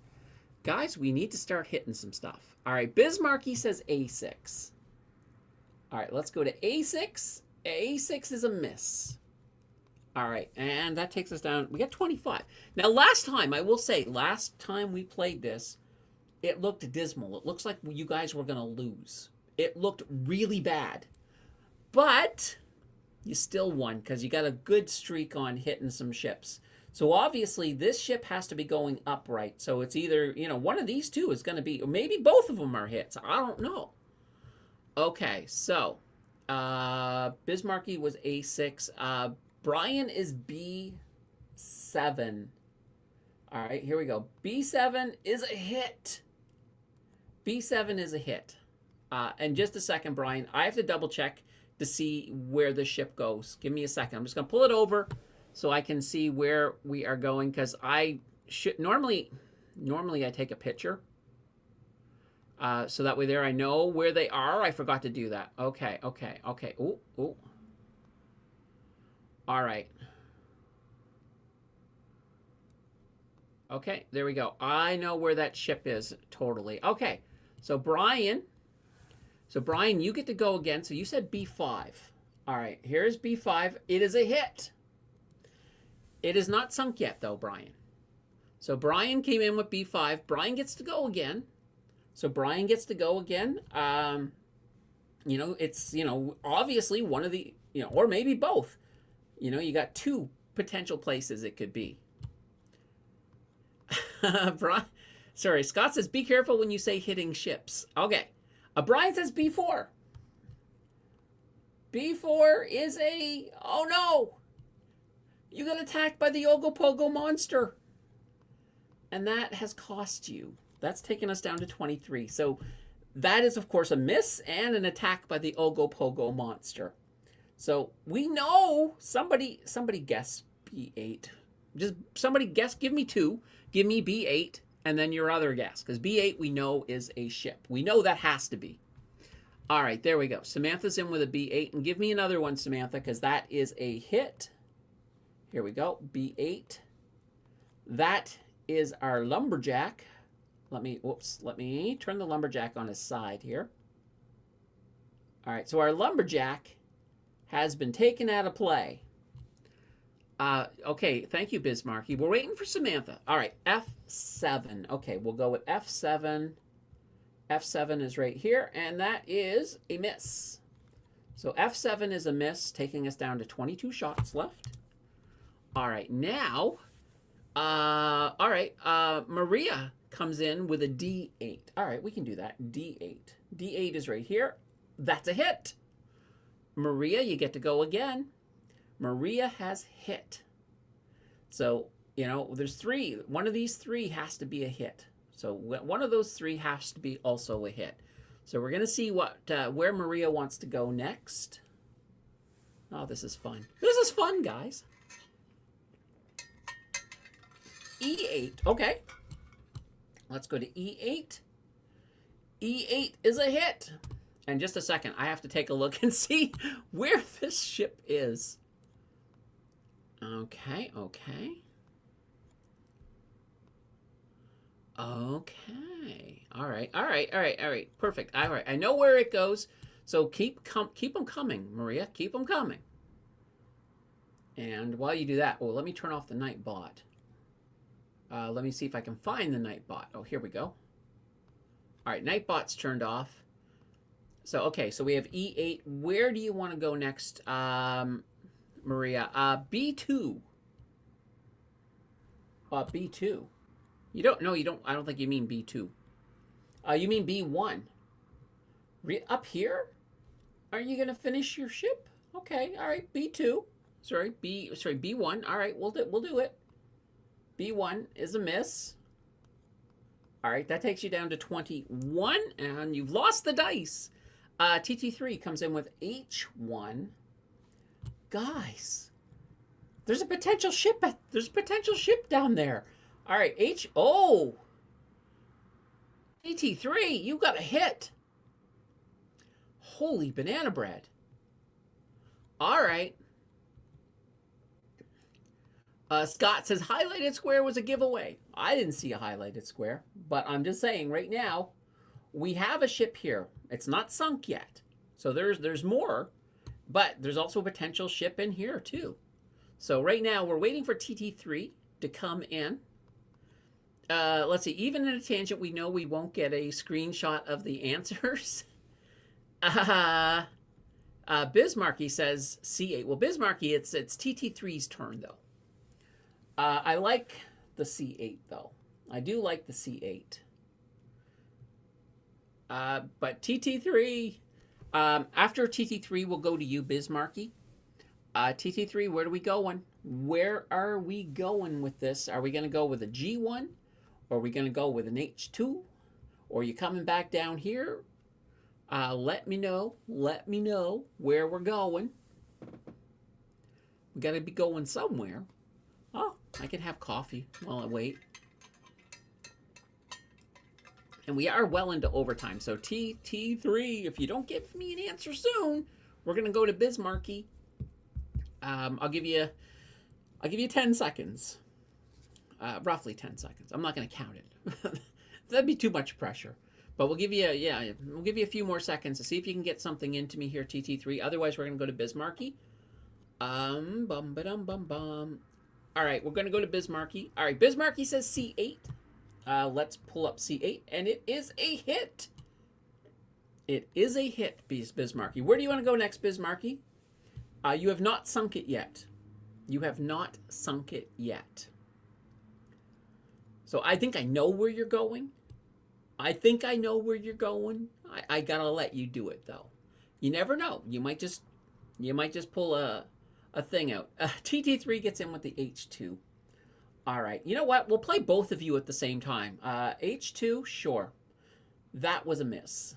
Guys, we need to start hitting some stuff. All right, Bismarcky says A6. All right, let's go to A6. A6 is a miss. All right, and that takes us down. We got 25. Now, last time we played this, it looked dismal. It looks like you guys were going to lose. It looked really bad. But you still won because you got a good streak on hitting some ships. So obviously, this ship has to be going upright. So it's either, one of these two is going to be, or maybe both of them are hits. I don't know. Okay, so Bismarcky was A6. Brian is B7. All right, here we go. B7 is a hit. B7 is a hit. And just a second, Brian. I have to double check to see where the ship goes. Give me a second. I'm just going to pull it over so I can see where we are going, because I should normally I take a picture. So that way there I know where they are. I forgot to do that. Okay. Ooh. All right. Okay, there we go. I know where that ship is totally. Okay, so Brian, you get to go again. So you said B5. All right, here's B5. It is a hit. It is not sunk yet, though, Brian. So Brian came in with B5. Brian gets to go again. So Brian gets to go again. It's, obviously one of the, or maybe both. You got 2 potential places it could be. Scott says, be careful when you say hitting ships. Okay. Brian says B4. B4 is a, oh no! You got attacked by the Ogopogo monster. And that has cost you. That's taken us down to 23. So that is, of course, a miss and an attack by the Ogopogo monster. So we know somebody guessed B8. Just somebody guess. Give me two. Give me B8 and then your other guess. Because B8 we know is a ship. We know that has to be. All right, there we go. Samantha's in with a B8. And give me another one, Samantha, because that is a hit. Here we go. B8. That is our lumberjack. Let me turn the lumberjack on his side here. All right, so our lumberjack has been taken out of play. Okay, thank you, Bismarcky. We're waiting for Samantha. All right, F7. Okay, we'll go with F7. F7 is right here, and that is a miss. So F7 is a miss, taking us down to 22 shots left. All right, now, Maria comes in with a D8. All right, we can do that. D8. D8 is right here. That's a hit. Maria, you get to go again. Maria has hit. So, you know, there's three. One of these three has to be a hit. So one of those three has to be also a hit. So we're going to see where Maria wants to go next. Oh, this is fun. This is fun, guys. E8. Okay. Let's go to E8. E8 is a hit. And just a second, I have to take a look and see where this ship is. Okay, okay. Okay. All right. Perfect. All right. I know where it goes. So keep them coming, Maria. Keep them coming. And while you do that, let me turn off the night bot. Let me see if I can find the night bot. Oh, here we go. All right, night bot's turned off. So, okay, so we have E8. Where do you want to go next, Maria? B2. B2. You don't, no, you don't, I don't think you mean B2. You mean B1. Up here? Are you going to finish your ship? Okay, all right, B2. B1. All right, we'll do it. B1 is a miss. All right, that takes you down to 21, and you've lost the dice. TT3 comes in with H1. Guys, there's a potential ship. There's a potential ship down there. All right, TT3, you got a hit. Holy banana bread. All right. Scott says highlighted square was a giveaway. I didn't see a highlighted square, but I'm just saying right now we have a ship here. It's not sunk yet, so there's more, but there's also a potential ship in here too. So right now we're waiting for TT3 to come in. Let's see. Even in a tangent, we know we won't get a screenshot of the answers. Bismarcky says C8. Well, Bismarcky, it's TT3's turn though. I like the C8 though. I do like the C8. But TT3, after TT3, we'll go to you, Bismarcky. TT3, where are we going? Where are we going with this? Are we going to go with a G1? Or are we going to go with an H2? Or are you coming back down here? Let me know. Let me know where we're going. We got to be going somewhere. Oh, I can have coffee while I wait. And we are well into overtime. So TT3, if you don't give me an answer soon, we're going to go to Bismarcky. I'll give you 10 seconds. Roughly 10 seconds. I'm not going to count it. That'd be too much pressure. But we'll give you a few more seconds to see if you can get something into me here, TT3. Otherwise, we're going to go to Bismarcky. All right, we're going to go to Bismarcky. All right, Bismarcky says C8. Let's pull up C8, and it is a hit. It is a hit, Bismarcky. Where do you want to go next, Bismarcky? You have not sunk it yet. You have not sunk it yet. So I think I know where you're going. I gotta let you do it though. You never know. You might just pull a thing out. TT3 gets in with the H2. All right. You know what? We'll play both of you at the same time. H2, sure. That was a miss.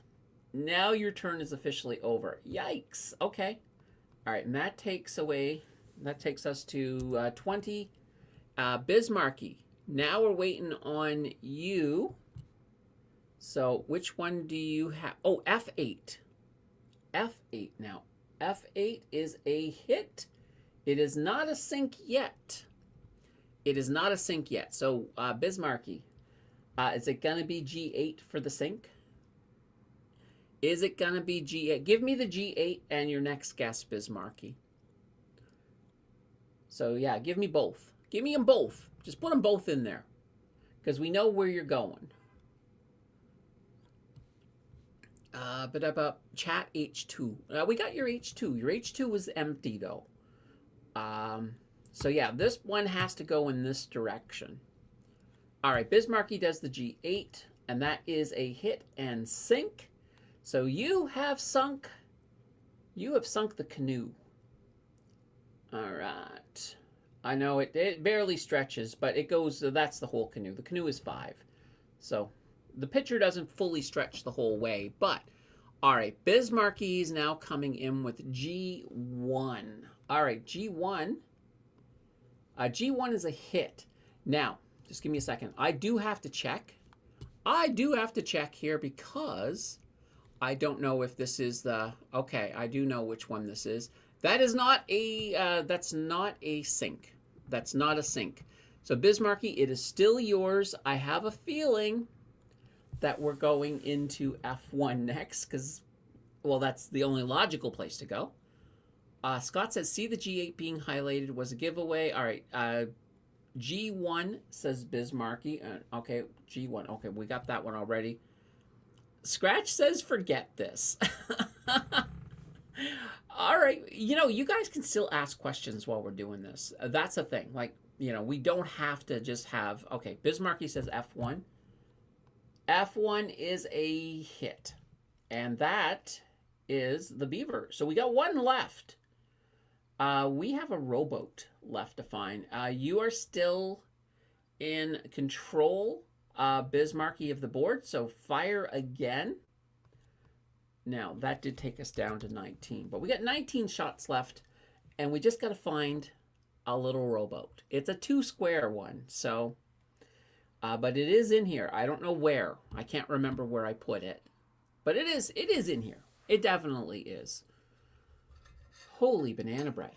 Now your turn is officially over. Yikes. Okay. All right, and that takes away That takes us to 20. Bismarcky. Now we're waiting on you. So which one do you have? Oh, F8. F8 now. F8 is a hit. It is not a sink yet. It is not a sink yet. So Bismarcky, is it going to be G8 for the sink? Is it going to be G8? Give me the G8 and your next guess, Bismarcky. So yeah, give me both. Give me them both. Just put them both in there, because we know where you're going. But about chat H2. We got your H2. Your H2 was empty though. So yeah, this one has to go in this direction. All right, Bismarcky does the G8, and that is a hit and sink. So you have sunk the canoe. All right. I know it barely stretches, but it goes, that's the whole canoe. The canoe is 5. So the pitcher doesn't fully stretch the whole way, but all right, Bismarcky is now coming in with G1. All right, G1. G1 is a hit. Now, just give me a second. I do have to check. I do have to check here because I don't know if this is the, okay, I do know which one this is. That is not a, that's not a sink. That's not a sink. So Bismarcky, it is still yours. I have a feeling that we're going into F1 next because, well, that's the only logical place to go. Scott says, see the G8 being highlighted was a giveaway. All right. G1 says Bismarcky. Okay, G1. Okay, we got that one already. Scratch says, forget this. All right. You know, you guys can still ask questions while we're doing this. That's a thing. Like, you know, we don't have to just have, okay, Bismarcky says F1. F1 is a hit. And that is the beaver. So we got one left. We have a rowboat left to find. You are still in control, Bismarcky, of the board. So fire again. Now, that did take us down to 19. But we got 19 shots left. And we just got to find a little rowboat. It's a 2-square one. So, but it is in here. I don't know where. I can't remember where I put it. But it is in here. It definitely is. Holy banana bread.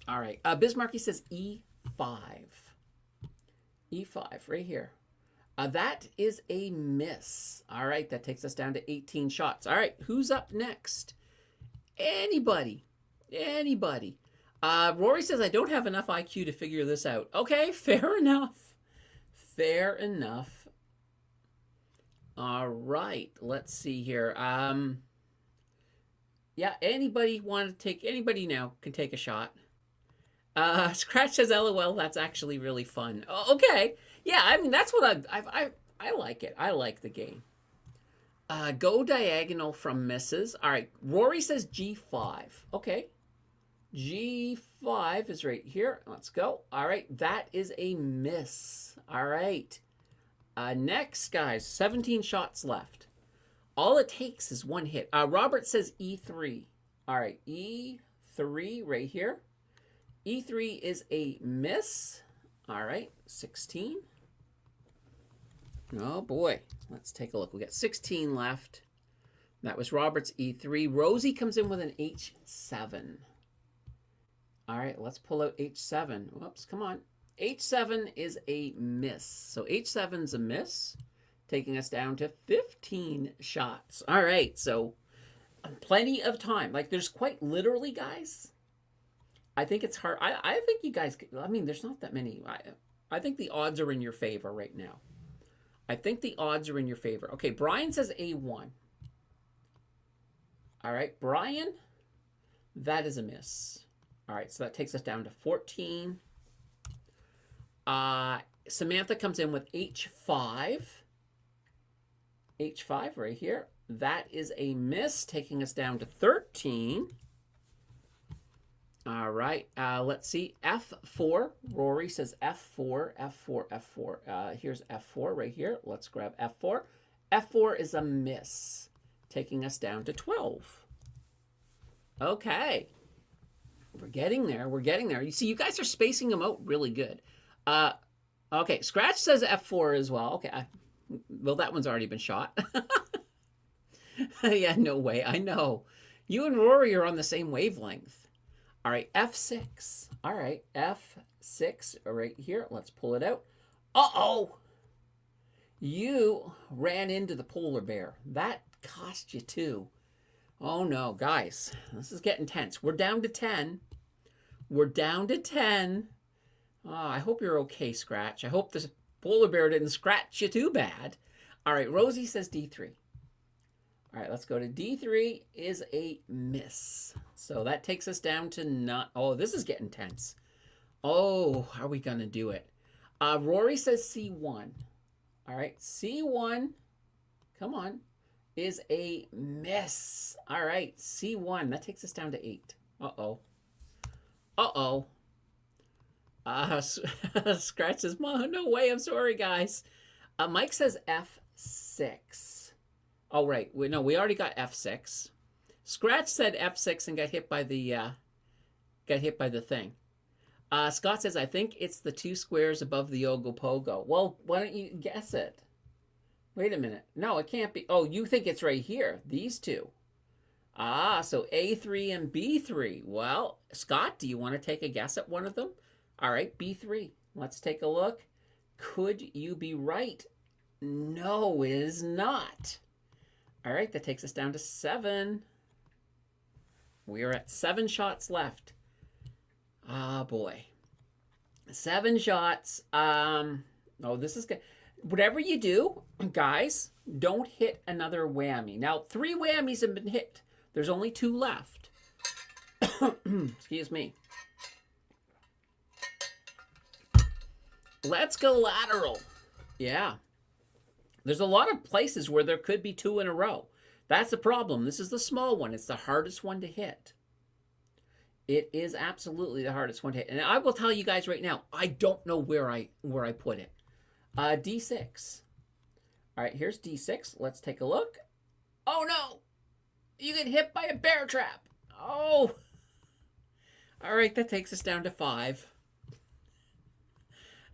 All right. Bismarcky says E5. E5 right here. That is a miss. All right. That takes us down to 18 shots. All right. Who's up next? Anybody. Anybody. Rory says, I don't have enough IQ to figure this out. Okay. Fair enough. Fair enough. All right, let's see here. Yeah, anybody want to take, anybody now can take a shot. Scratch says, LOL, that's actually really fun. Oh, okay. Yeah, I mean, that's what I like it. I like the game. Go diagonal from misses. All right, Rory says G5. Okay. G5 is right here. Let's go. All right, that is a miss. All right. Next, guys, 17 shots left. All it takes is one hit. Robert says E3. All right, E3 right here. E3 is a miss. All right, 16. Oh, boy. Let's take a look. We got 16 left. That was Robert's E3. Rosie comes in with an H7. All right, let's pull out H7. Whoops, come on. H7 is a miss. So H7's a miss, taking us down to 15 shots. All right, so plenty of time. Like, there's quite literally, guys, I think it's hard. I think you guys, I mean, there's not that many. I think the odds are in your favor right now. I think the odds are in your favor. Okay, Brian says A1. All right, Brian, that is a miss. All right, so that takes us down to 14. Samantha comes in with H5. H5 right here. That is a miss, taking us down to 13. All right, let's see. F4. Rory says F4, F4, F4. Here's F4 right here. Let's grab F4. F4 is a miss, taking us down to 12. Okay. We're getting there. We're getting there. You see, you guys are spacing them out really good. Uh, okay. Scratch says F4 as well. Okay. Well, that one's already been shot. Yeah, no way. I know. You and Rory are on the same wavelength. All right. F6. All right. F6 right here. Let's pull it out. Uh-oh. You ran into the polar bear. That cost you two. Oh no, guys. This is getting tense. We're down to 10. We're down to 10. Oh, I hope you're okay, Scratch. I hope this polar bear didn't scratch you too bad. All right, Rosie says D3. All right, let's go to D3 is a miss. So that takes us down to not. Oh, this is getting tense. Oh, how are we going to do it? Rory says C1. All right, C1. Come on. Is a miss. All right, C1. That takes us down to 8. Uh-oh. Uh-oh. Scratch says, no way, I'm sorry, guys. Mike says F6. Oh, right. No, we already got F6. Scratch said F6 and got hit by the thing. Scott says, I think it's the 2 squares above the Ogopogo. Well, why don't you guess it? Wait a minute. No, it can't be. Oh, you think it's right here. These two. So A3 and B3. Well, Scott, do you want to take a guess at one of them? All right, B3. Let's take a look. Could you be right? No, it is not. All right, that takes us down to 7. We are at 7 shots left. Ah, boy. 7 shots. Oh, this is good. Whatever you do, guys, don't hit another whammy. Now, 3 whammies have been hit. There's only 2 left. Excuse me. Let's go lateral. Yeah. There's a lot of places where there could be 2 in a row. That's the problem. This is the small one. It's the hardest one to hit. It is absolutely the hardest one to hit. And I will tell you guys right now, I don't know where I put it. D6. All right, here's D6. Let's take a look. Oh, no. You get hit by a bear trap. Oh. All right, that takes us down to 5.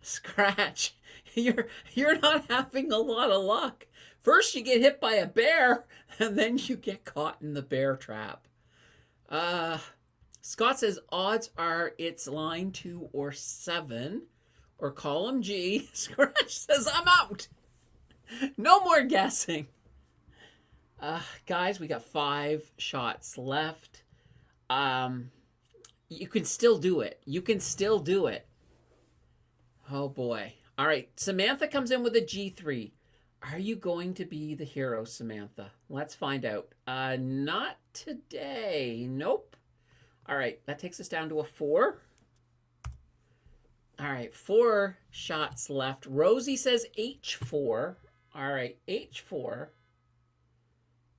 Scratch. You're not having a lot of luck. First you get hit by a bear, and then you get caught in the bear trap. Scott says odds are it's line 2 or 7. Or column G. Scratch says, I'm out. No more guessing. Guys, we got 5 shots left. You can still do it. You can still do it. Oh, boy. All right. Samantha comes in with a G3. Are you going to be the hero, Samantha? Let's find out. Not today. Nope. All right. That takes us down to a 4. All right, 4 shots left. Rosie says H4. All right, H4.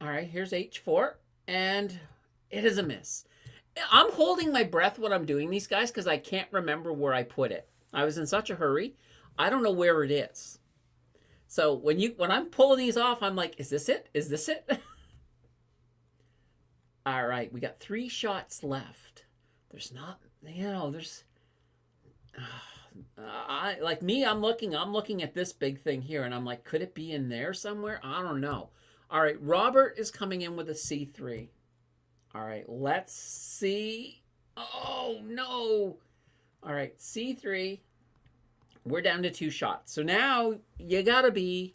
All right, here's H4. And it is a miss. I'm holding my breath when I'm doing these, guys, because I can't remember where I put it. I was in such a hurry. I don't know where it is. So when I'm pulling these off, I'm like, is this it? Is this it? All right, we got 3 shots left. There's not, there's... I'm looking at this big thing here, and I'm like, could it be in there somewhere? I don't know. All right, Robert is coming in with a C3. All right, let's see. Oh, no. All right, C3. We're down to 2 shots. So now you gotta be,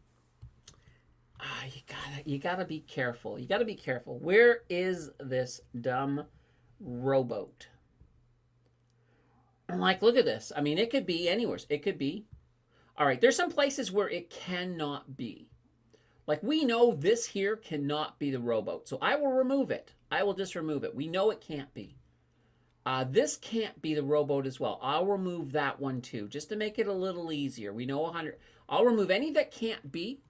you gotta be careful. You gotta be careful. Where is this dumb rowboat? I'm like, look at this. I mean, it could be anywhere. It could be. All right, there's some places where it cannot be. Like, we know this here cannot be the rowboat. So I will remove it. I will just remove it. We know it can't be. This can't be the rowboat as well. I'll remove that one too, just to make it a little easier. We know 100. I'll remove any that can't be.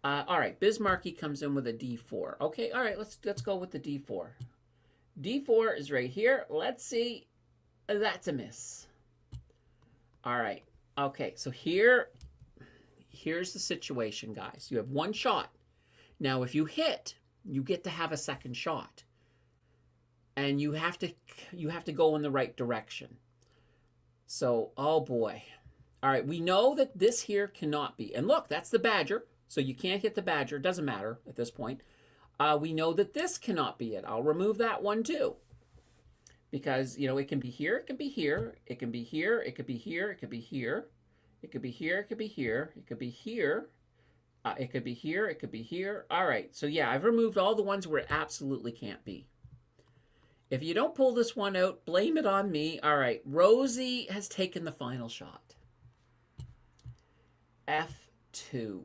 All right, Bismarcky comes in with a D4. Okay, all right, let's go with the D4. D4 is right here. Let's see. That's a miss. All right. Okay, so here's the situation, guys. You have 1 shot. Now, if you hit, you get to have a second shot. and you have to go in the right direction. So, oh boy. All right, we know that this here cannot be. And look, that's the badger. So you can't hit the badger. It doesn't matter at this point. We know that this cannot be it. I'll remove that one too. Because, you know, it can be here, it can be here, it can be here, it could be here, it could be here, it could be here, it could be here, it could be here, it could be here, it could be here. All right, so yeah, I've removed all the ones where it absolutely can't be. If you don't pull this one out, blame it on me. All right, Rosie has taken the final shot. F2.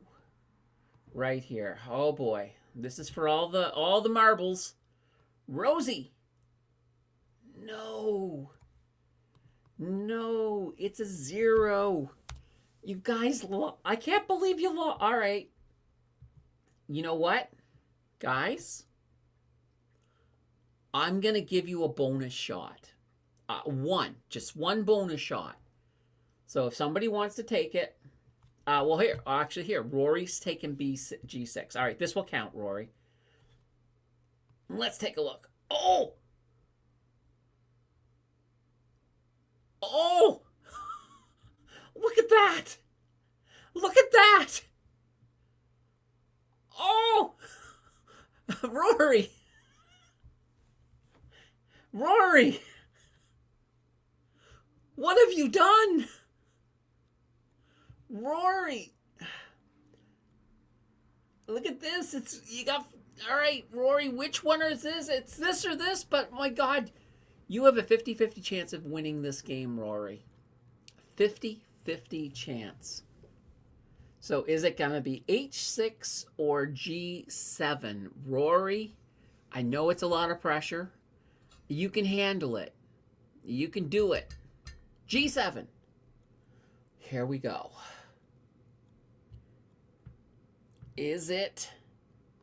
Right here. Oh boy. This is for all the marbles. Rosie. No. No, it's a 0. You guys, I can't believe you lost. All right. You know what, guys? I'm going to give you a bonus shot. Just one bonus shot. So if somebody wants to take it, well, here, Rory's taking G6. All right, this will count, Rory. Let's take a look. Oh! Oh! Look at that! Look at that! Oh! Rory! Rory! What have you done? Rory! Look at this. You got... All right, Rory, which one is this? It's this or this, but my God, you have a 50-50 chance of winning this game, Rory. 50-50 chance. So is it going to be H6 or G7? Rory, I know it's a lot of pressure. You can handle it. You can do it. G7. Here we go. Is it?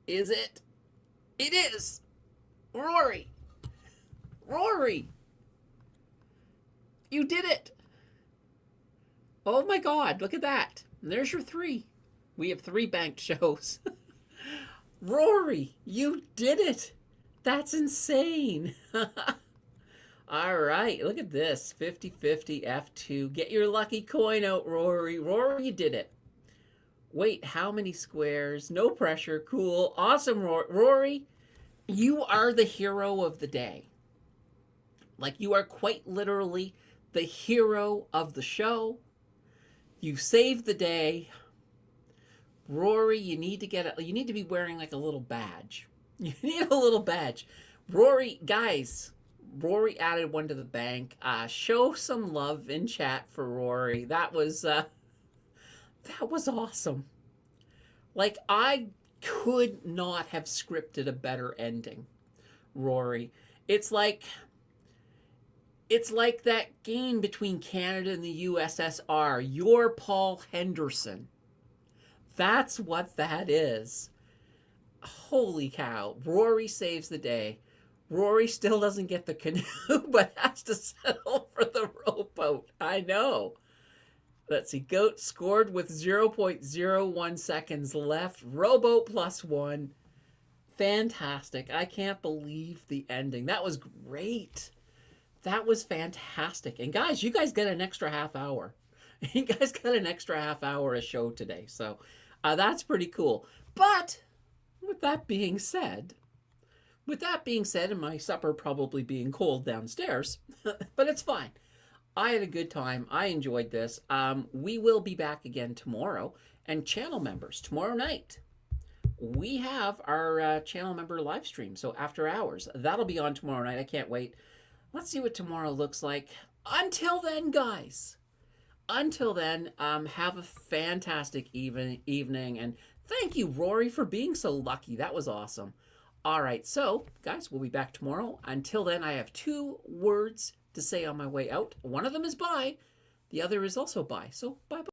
Is it? It is! Rory! Rory! You did it! Oh my God, look at that. There's your 3. We have 3 banked shows. Rory, you did it! That's insane! All right, look at this. 50-50 F2. Get your lucky coin out, Rory. Rory, you did it. Wait, how many squares? No pressure. Cool. Awesome, Rory. You are the hero of the day. Like, you are quite literally the hero of the show. You saved the day. Rory, you need to be wearing like a little badge. You need a little badge. Rory, guys, Rory added one to the bank. Show some love in chat for Rory. That was awesome. Like, I could not have scripted a better ending, Rory. It's like that game between Canada and the USSR. You're Paul Henderson. That's what that is. Holy cow. Rory saves the day. Rory still doesn't get the canoe, but has to settle for the rowboat. I know. Let's see. Goat scored with 0.01 seconds left. Rowboat +1. Fantastic. I can't believe the ending. That was great. That was fantastic. And guys, you guys get an extra half hour. You guys got an extra half hour of show today. So that's pretty cool. But with that being said, and my supper probably being cold downstairs, but it's fine. I had a good time. I enjoyed this. We will be back again tomorrow. And channel members, tomorrow night, we have our channel member live stream. So after hours, that'll be on tomorrow night. I can't wait. Let's see what tomorrow looks like. Until then, guys. Until then, have a fantastic evening. And thank you, Rory, for being so lucky. That was awesome. All right, so, guys, we'll be back tomorrow. Until then, I have 2 words to say on my way out. One of them is bye. The other is also bye. So, bye-bye.